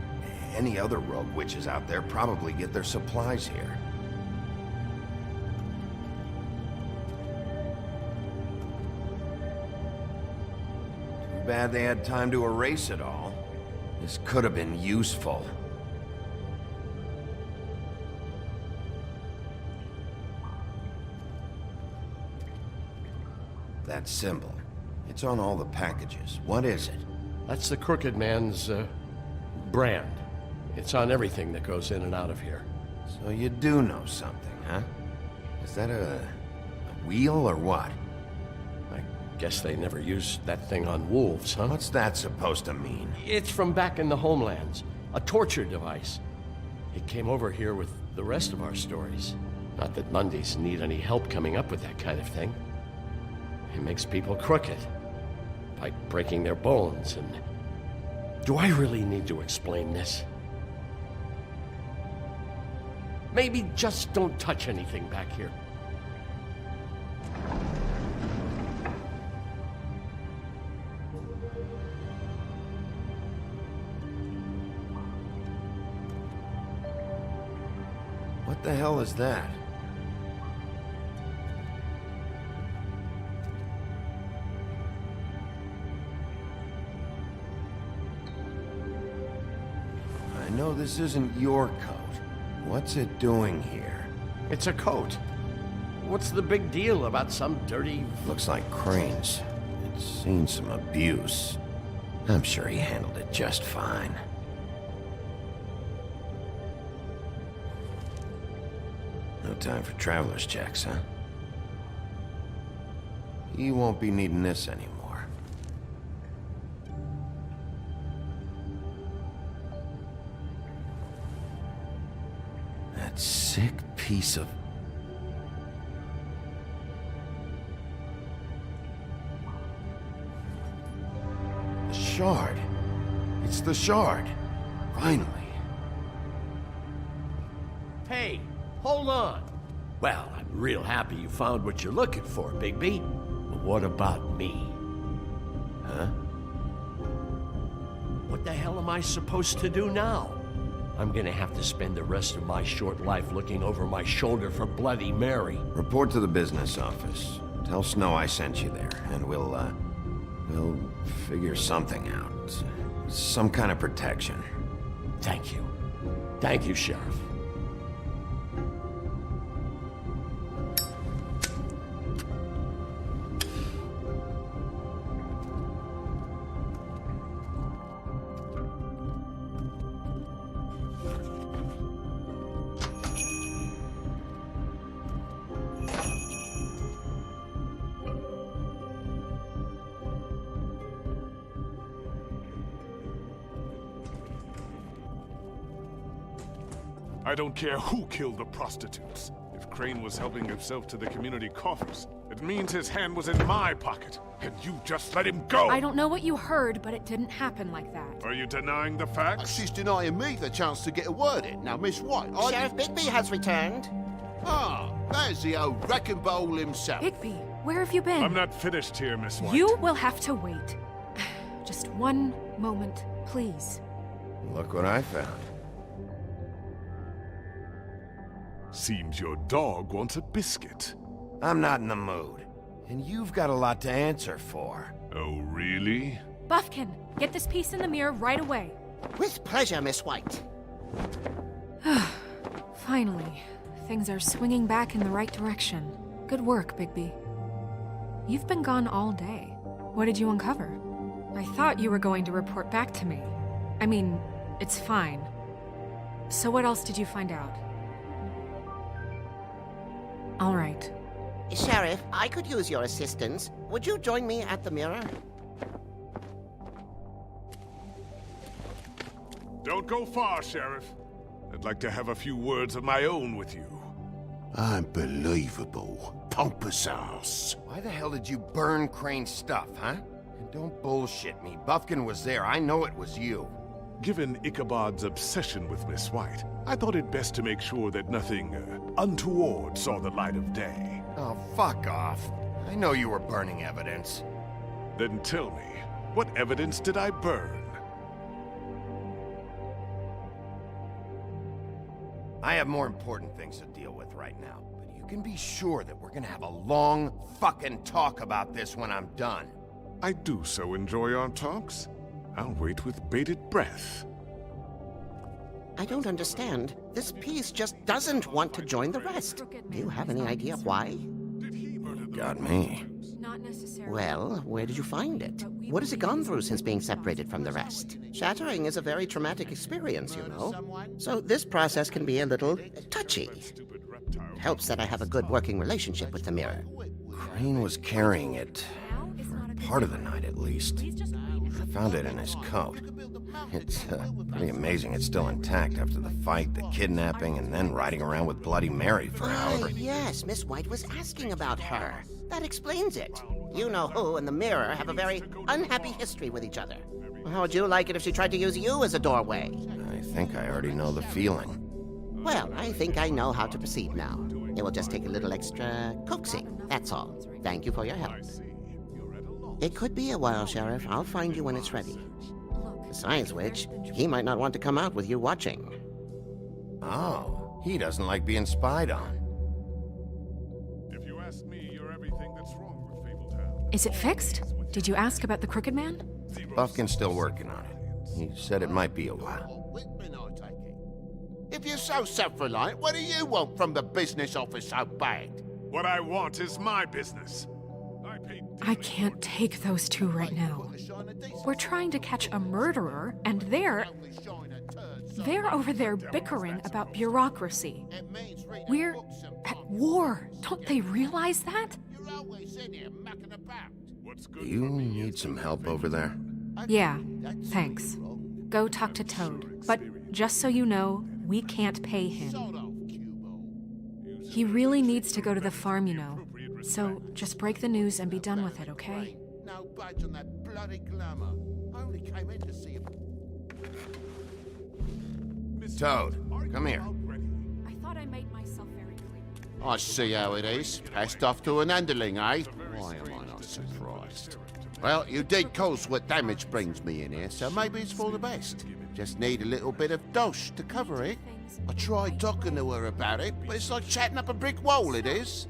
any other rogue witches out there probably get their supplies here. Too bad they had time to erase it all. This could have been useful. That symbol. It's on all the packages. What is it? That's the crooked man's, brand. It's on everything that goes in and out of here. So you do know something, huh? Is that a wheel or what? I guess they never used that thing on wolves, huh? What's that supposed to mean? It's from back in the homelands. A torture device. It came over here with the rest of our stories. Not that Mundies need any help coming up with that kind of thing. It makes people crooked. By breaking their bones and... Do I really need to explain this? Maybe just don't touch anything back here. What the hell is that? I know this isn't your coat. What's it doing here? It's a coat. What's the big deal about some dirty... Looks like Crane's. It's seen some abuse. I'm sure he handled it just fine. No time for traveler's checks, huh? He won't be needing this anymore. That sick piece of... The shard. It's the shard. Finally. Hey, hold on. Well, I'm real happy you found what you're looking for, Bigby. But what about me? Huh? What the hell am I supposed to do now? I'm gonna have to spend the rest of my short life looking over my shoulder for Bloody Mary. Report to the business office. Tell Snow I sent you there, and we'll figure something out. Some kind of protection. Thank you. Thank you, Sheriff. I don't care who killed the prostitutes. If Crane was helping himself to the community coffers, it means his hand was in my pocket, and you just let him go! I don't know what you heard, but it didn't happen like that. Are you denying the facts? She's denying me the chance to get a word in. Now, Miss White, Sheriff Bigby has returned. Ah, there's the old wrecking ball himself. Bigby, where have you been? I'm not finished here, Miss White. You will have to wait. Just one moment, please. Look what I found. Seems your dog wants a biscuit. I'm not in the mood. And you've got a lot to answer for. Oh, really? Buffkin, get this piece in the mirror right away. With pleasure, Miss White. Finally, things are swinging back in the right direction. Good work, Bigby. You've been gone all day. What did you uncover? I thought you were going to report back to me. I mean, it's fine. So what else did you find out? All right. Sheriff, I could use your assistance. Would you join me at the mirror? Don't go far, Sheriff. I'd like to have a few words of my own with you. Unbelievable. Pompous ass. Why the hell did you burn Crane's stuff, huh? And don't bullshit me. Buffkin was there. I know it was you. Given Ichabod's obsession with Miss White, I thought it best to make sure that nothing untoward saw the light of day. Oh, fuck off. I know you were burning evidence. Then tell me, what evidence did I burn? I have more important things to deal with right now, but you can be sure that we're gonna have a long fucking talk about this when I'm done. I do so enjoy our talks. I'll wait with bated breath. I don't understand. This piece just doesn't want to join the rest. Do you have any idea why? Got me. Not necessarily. Well, where did you find it? What has it gone through since being separated from the rest? Shattering is a very traumatic experience, you know. So this process can be a little touchy. It helps that I have a good working relationship with the mirror. Crane was carrying it. For part of the night, at least. I found it in his coat. It's pretty amazing it's still intact after the fight, the kidnapping, and then riding around with Bloody Mary for however... Yes, Miss White was asking about her. That explains it. You know who and the mirror have a very unhappy history with each other. How would you like it if she tried to use you as a doorway? I think I already know the feeling. Well, I think I know how to proceed now. It will just take a little extra coaxing, that's all. Thank you for your help. It could be a while, Sheriff. I'll find you when it's ready. Besides which, he might not want to come out with you watching. Oh, he doesn't like being spied on. If you ask me, you're everything that's wrong with Fabletown. Is it fixed? Did you ask about the Crooked Man? Buffkin's still working on it. He said it might be a while. If you're so self-reliant, what do you want from the business office so bad? What I want is my business. I can't take those two right now. We're trying to catch a murderer, and they're over there bickering about bureaucracy. We're at war. Don't they realize that? Do you need some help over there? Yeah, thanks. Go talk to Toad. But just so you know, we can't pay him. He really needs to go to the farm, you know. So just break the news and be done with it, okay? No budge on that bloody glamour. I only came in to see him. Toad, come here. I thought I made myself very clear. I see how it is. Passed off to an underling, eh? Why am I not surprised? Well, you did cause what damage brings me in here, so maybe it's for the best. Just need a little bit of dosh to cover it. I tried talking to her about it, but it's like chatting up a brick wall, it is.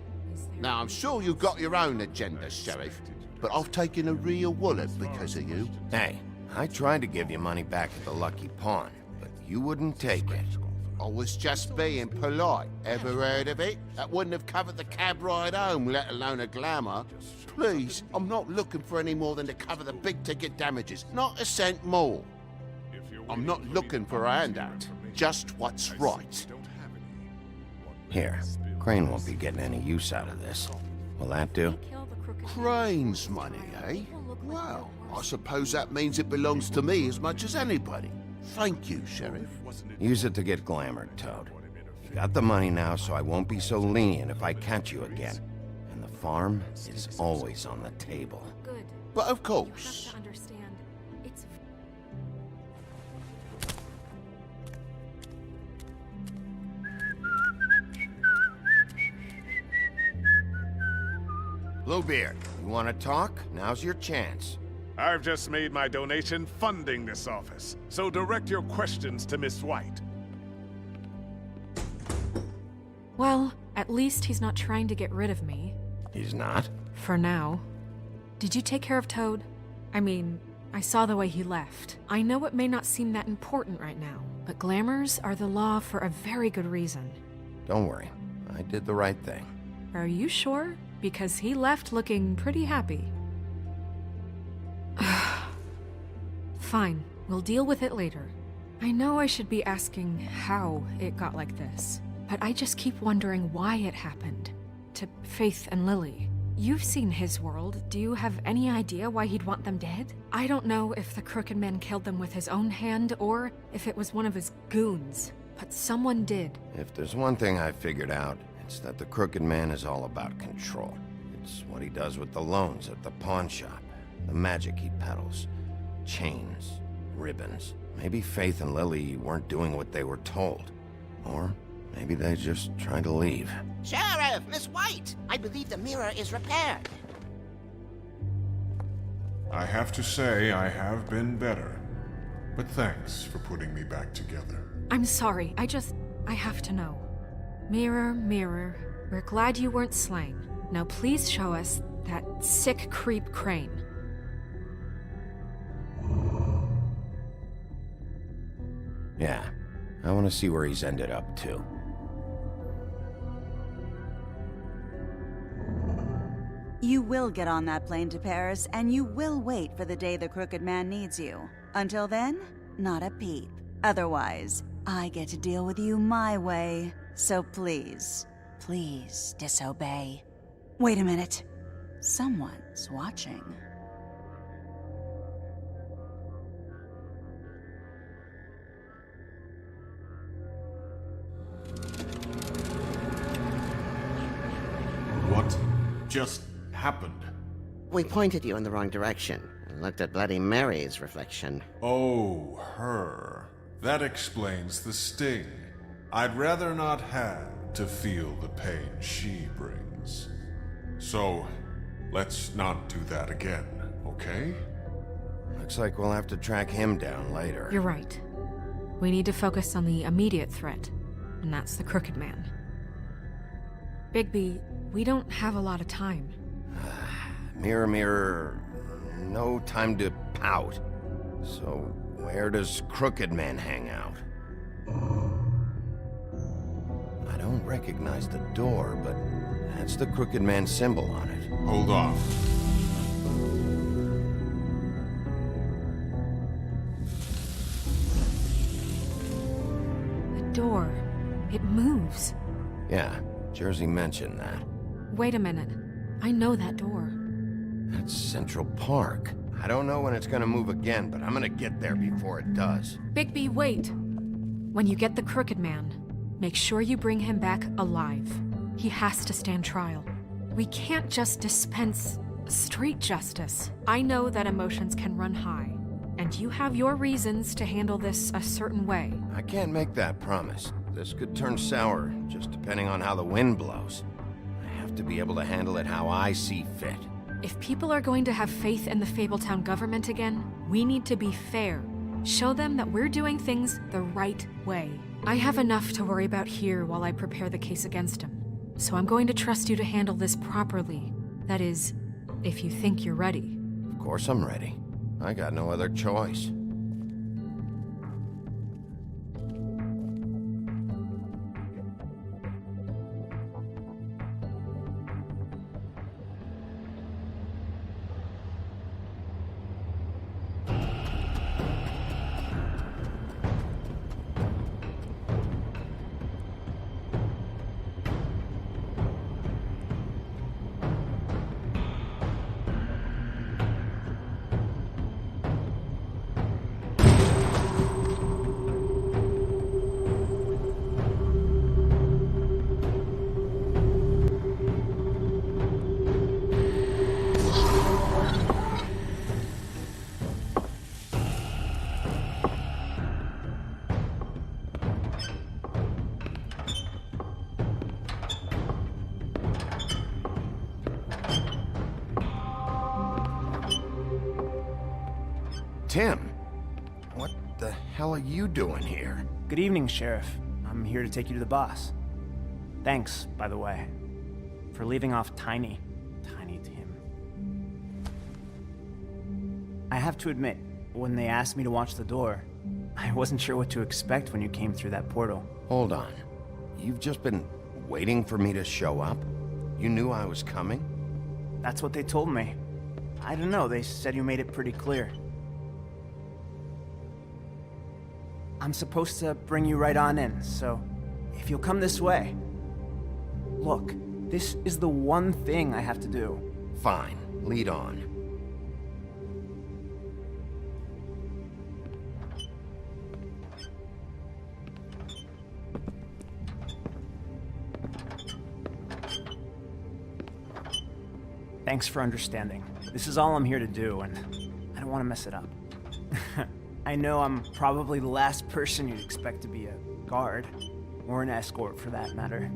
Now, I'm sure you've got your own agenda, Sheriff, but I've taken a real wallet because of you. Hey, I tried to give you money back at the Lucky Pawn, but you wouldn't take it. I was just being polite. Ever heard of it? That wouldn't have covered the cab ride home, let alone a glamour. Please, I'm not looking for any more than to cover the big-ticket damages. Not a cent more. I'm not looking for a handout. Just what's right. Here, Crane won't be getting any use out of this. Will that do? Crane's money, eh? Well, I suppose that means it belongs to me as much as anybody. Thank you, Sheriff. Use it to get glamored, Toad. got the money now, so I won't be so lenient if I catch you again. And the farm is always on the table. Good. But of You course. have to understand. It's Bluebeard, you want to talk? Now's your chance. I've just made my donation funding this office, so direct your questions to Miss White. Well, at least he's not trying to get rid of me. He's not? For now. Did you take care of Toad? I mean, I saw the way he left. I know it may not seem that important right now, but glamours are the law for a very good reason. Don't worry. I did the right thing. Are you sure? Because he left looking pretty happy. Fine, we'll deal with it later. I know I should be asking how it got like this, but I just keep wondering why it happened. To Faith and Lily. You've seen his world. Do you have any idea why he'd want them dead? I don't know if the Crooked Man killed them with his own hand or if it was one of his goons, but someone did. If there's one thing I've figured out, it's that the Crooked Man is all about control. It's what he does with the loans at the pawn shop, the magic he peddles, chains, ribbons. Maybe Faith and Lily weren't doing what they were told. Or maybe they just tried to leave. Sheriff, Miss White! I believe the mirror is repaired. I have to say I have been better. But thanks for putting me back together. I'm sorry, I have to know. Mirror, mirror, we're glad you weren't slain. Now please show us that sick creep Crane. Yeah, I want to see where he's ended up, too. You will get on that plane to Paris, and you will wait for the day the Crooked Man needs you. Until then, not a peep. Otherwise, I get to deal with you my way. So please, please disobey. Wait a minute. Someone's watching. What just happened? We pointed you in the wrong direction and looked at Bloody Mary's reflection. Oh, her. That explains the sting. I'd rather not have to feel the pain she brings. So, let's not do that again, okay? Looks like we'll have to track him down later. You're right. We need to focus on the immediate threat, and that's the Crooked Man. Bigby, we don't have a lot of time. Mirror, mirror, no time to pout. So, where does Crooked Man hang out? I don't recognize the door, but that's the Crooked Man symbol on it. Hold on. The door. It moves. Yeah, Jersey mentioned that. Wait a minute. I know that door. That's Central Park. I don't know when it's gonna move again, but I'm gonna get there before it does. Bigby, wait! When you get the Crooked Man, make sure you bring him back alive. He has to stand trial. We can't just dispense street justice. I know that emotions can run high, and you have your reasons to handle this a certain way. I can't make that promise. This could turn sour, just depending on how the wind blows. I have to be able to handle it how I see fit. If people are going to have faith in the Fabletown government again, we need to be fair. Show them that we're doing things the right way. I have enough to worry about here while I prepare the case against him. So I'm going to trust you to handle this properly. That is, if you think you're ready. Of course I'm ready. I got no other choice. Tim, what the hell are you doing here? Good evening, Sheriff. I'm here to take you to the boss. Thanks, by the way, for leaving off Tiny Tim. I have to admit, when they asked me to watch the door, I wasn't sure what to expect when you came through that portal. Hold on. You've just been waiting for me to show up? You knew I was coming? That's what they told me. I don't know, they said you made it pretty clear. I'm supposed to bring you right on in, so if you'll come this way. Look, this is the one thing I have to do. Fine, lead on. Thanks for understanding. This is all I'm here to do, and I don't want to mess it up. I know I'm probably the last person you'd expect to be a guard, or an escort for that matter.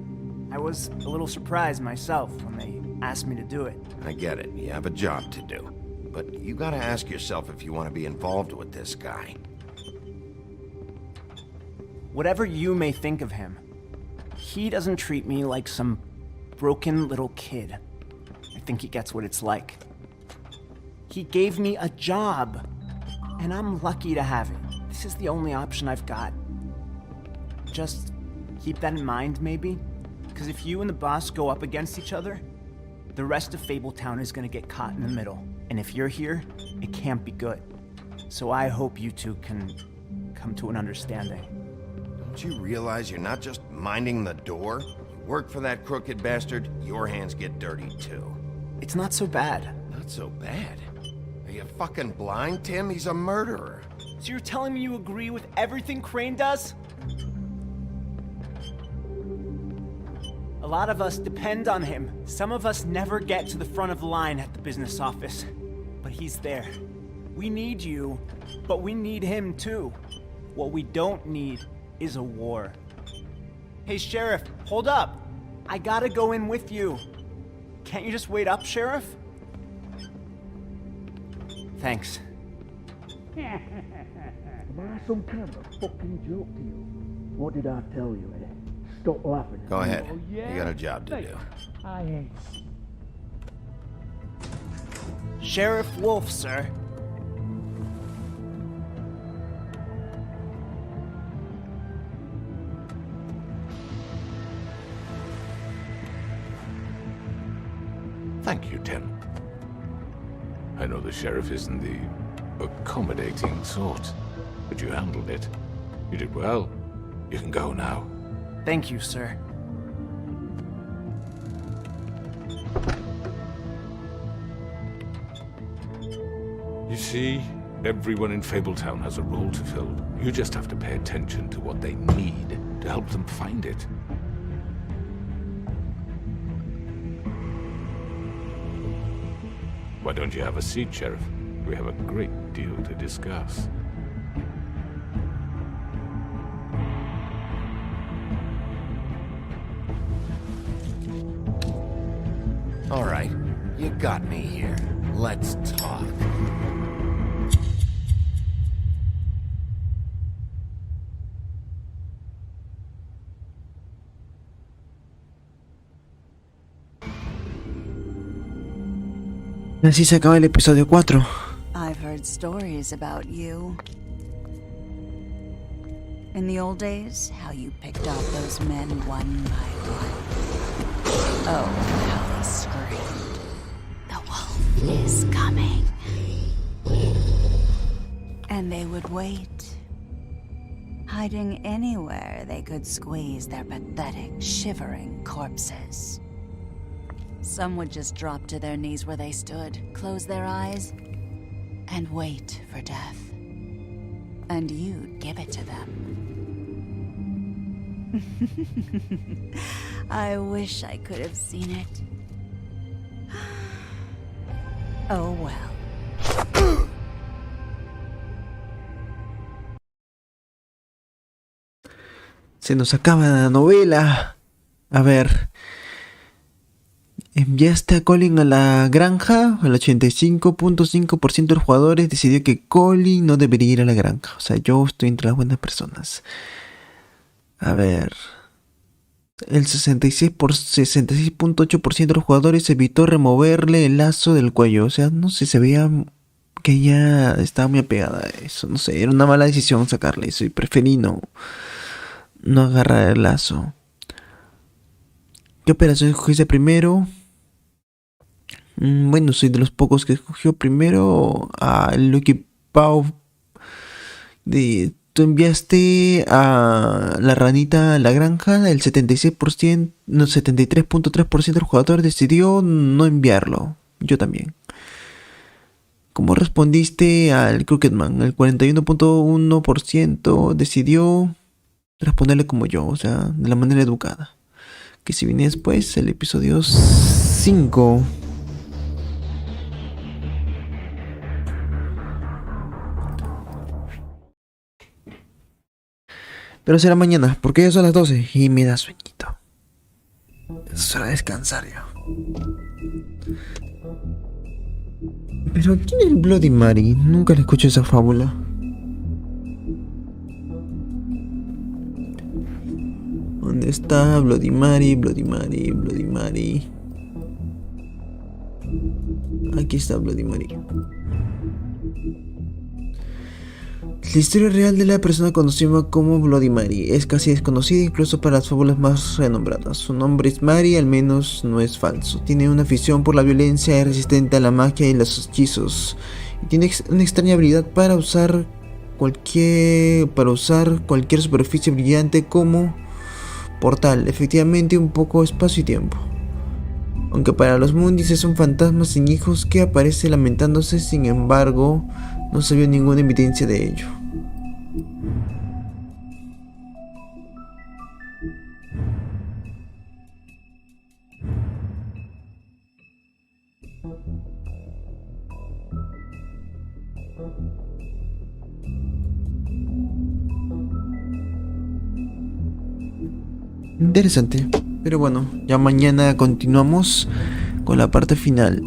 I was a little surprised myself when they asked me to do it. I get it, you have a job to do. But you gotta ask yourself if you want to be involved with this guy. Whatever you may think of him, he doesn't treat me like some broken little kid. I think he gets what it's like. He gave me a job, and I'm lucky to have it. This is the only option I've got. Just keep that in mind, maybe? Because if you and the boss go up against each other, the rest of Fabletown is gonna get caught in the middle. And if you're here, it can't be good. So I hope you two can come to an understanding. Don't you realize you're not just minding the door? You work for that crooked bastard, your hands get dirty too. It's not so bad. Not so bad? Are you fucking blind, Tim? He's a murderer. So you're telling me you agree with everything Crane does? A lot of us depend on him. Some of us never get to the front of the line at the business office. But he's there. We need you, but we need him too. What we don't need is a war. Hey, Sheriff, hold up. I gotta go in with you. Can't you just wait up, Sheriff? Thanks. Am I some kind of a fucking joke to you? What did I tell you, eh? Stop laughing. Go ahead. Oh, yeah? You got a job to do. I ain't. Sheriff Wolf, sir. Thank you, Tim. I know the sheriff isn't the accommodating sort, but you handled it. You did well. You can go now. Thank you, sir. You see, everyone in Fabletown has a role to fill. You just have to pay attention to what they need to help them find it. Why don't you have a seat, Sheriff? We have a great deal to discuss. All right, you got me here. Let's talk. Así se acaba el episodio 4. I've heard stories about you. In the old days, how you picked off those men one by one. Oh, how they screamed. The wolf is coming. And they would wait, hiding anywhere they could squeeze their pathetic, shivering corpses. Some would just drop to their knees where they stood, close their eyes, and wait for death. And you'd give it to them. I wish I could have seen it. Oh well. Se nos acaba la novela. A ver. Enviaste a Colin a la granja. El 85.5% de los jugadores decidió que Colin no debería ir a la granja. O sea, yo estoy entre las buenas personas. A ver. El 66.8% de los jugadores evitó removerle el lazo del cuello. O sea, no sé, se veía que ella estaba muy apegada a eso. No sé, era una mala decisión sacarle eso. Y preferí no agarrar el lazo. ¿Qué operación escogiste primero? Bueno, soy de los pocos que escogió primero a Lucky Pau. Tú enviaste a la ranita a la granja. El 76%, no, 73.3% de los jugadores decidió no enviarlo. Yo también. ¿Cómo respondiste al Crooked-Man? El 41.1% decidió responderle como yo, o sea, de la manera educada. Que si viene después, el episodio 5. Pero será mañana, porque ya son las 12 y me da sueñito. Es hora de descansar ya. Pero ¿quién es el Bloody Mary? Nunca le escuché esa fábula. ¿Dónde está Bloody Mary? Bloody Mary, Bloody Mary. Aquí está Bloody Mary. La historia real de la persona conocida como Bloody Mary es casi desconocida incluso para las fábulas más renombradas. Su nombre es Mary, al menos no es falso. Tiene una afición por la violencia, es resistente a la magia y los hechizos. Y tiene una extraña habilidad para usar cualquier superficie brillante como portal. Efectivamente, un poco espacio y tiempo. Aunque para los Mundis es un fantasma sin hijos que aparece lamentándose, sin embargo, no se vio ninguna evidencia de ello. Interesante, pero bueno, ya mañana continuamos con la parte final.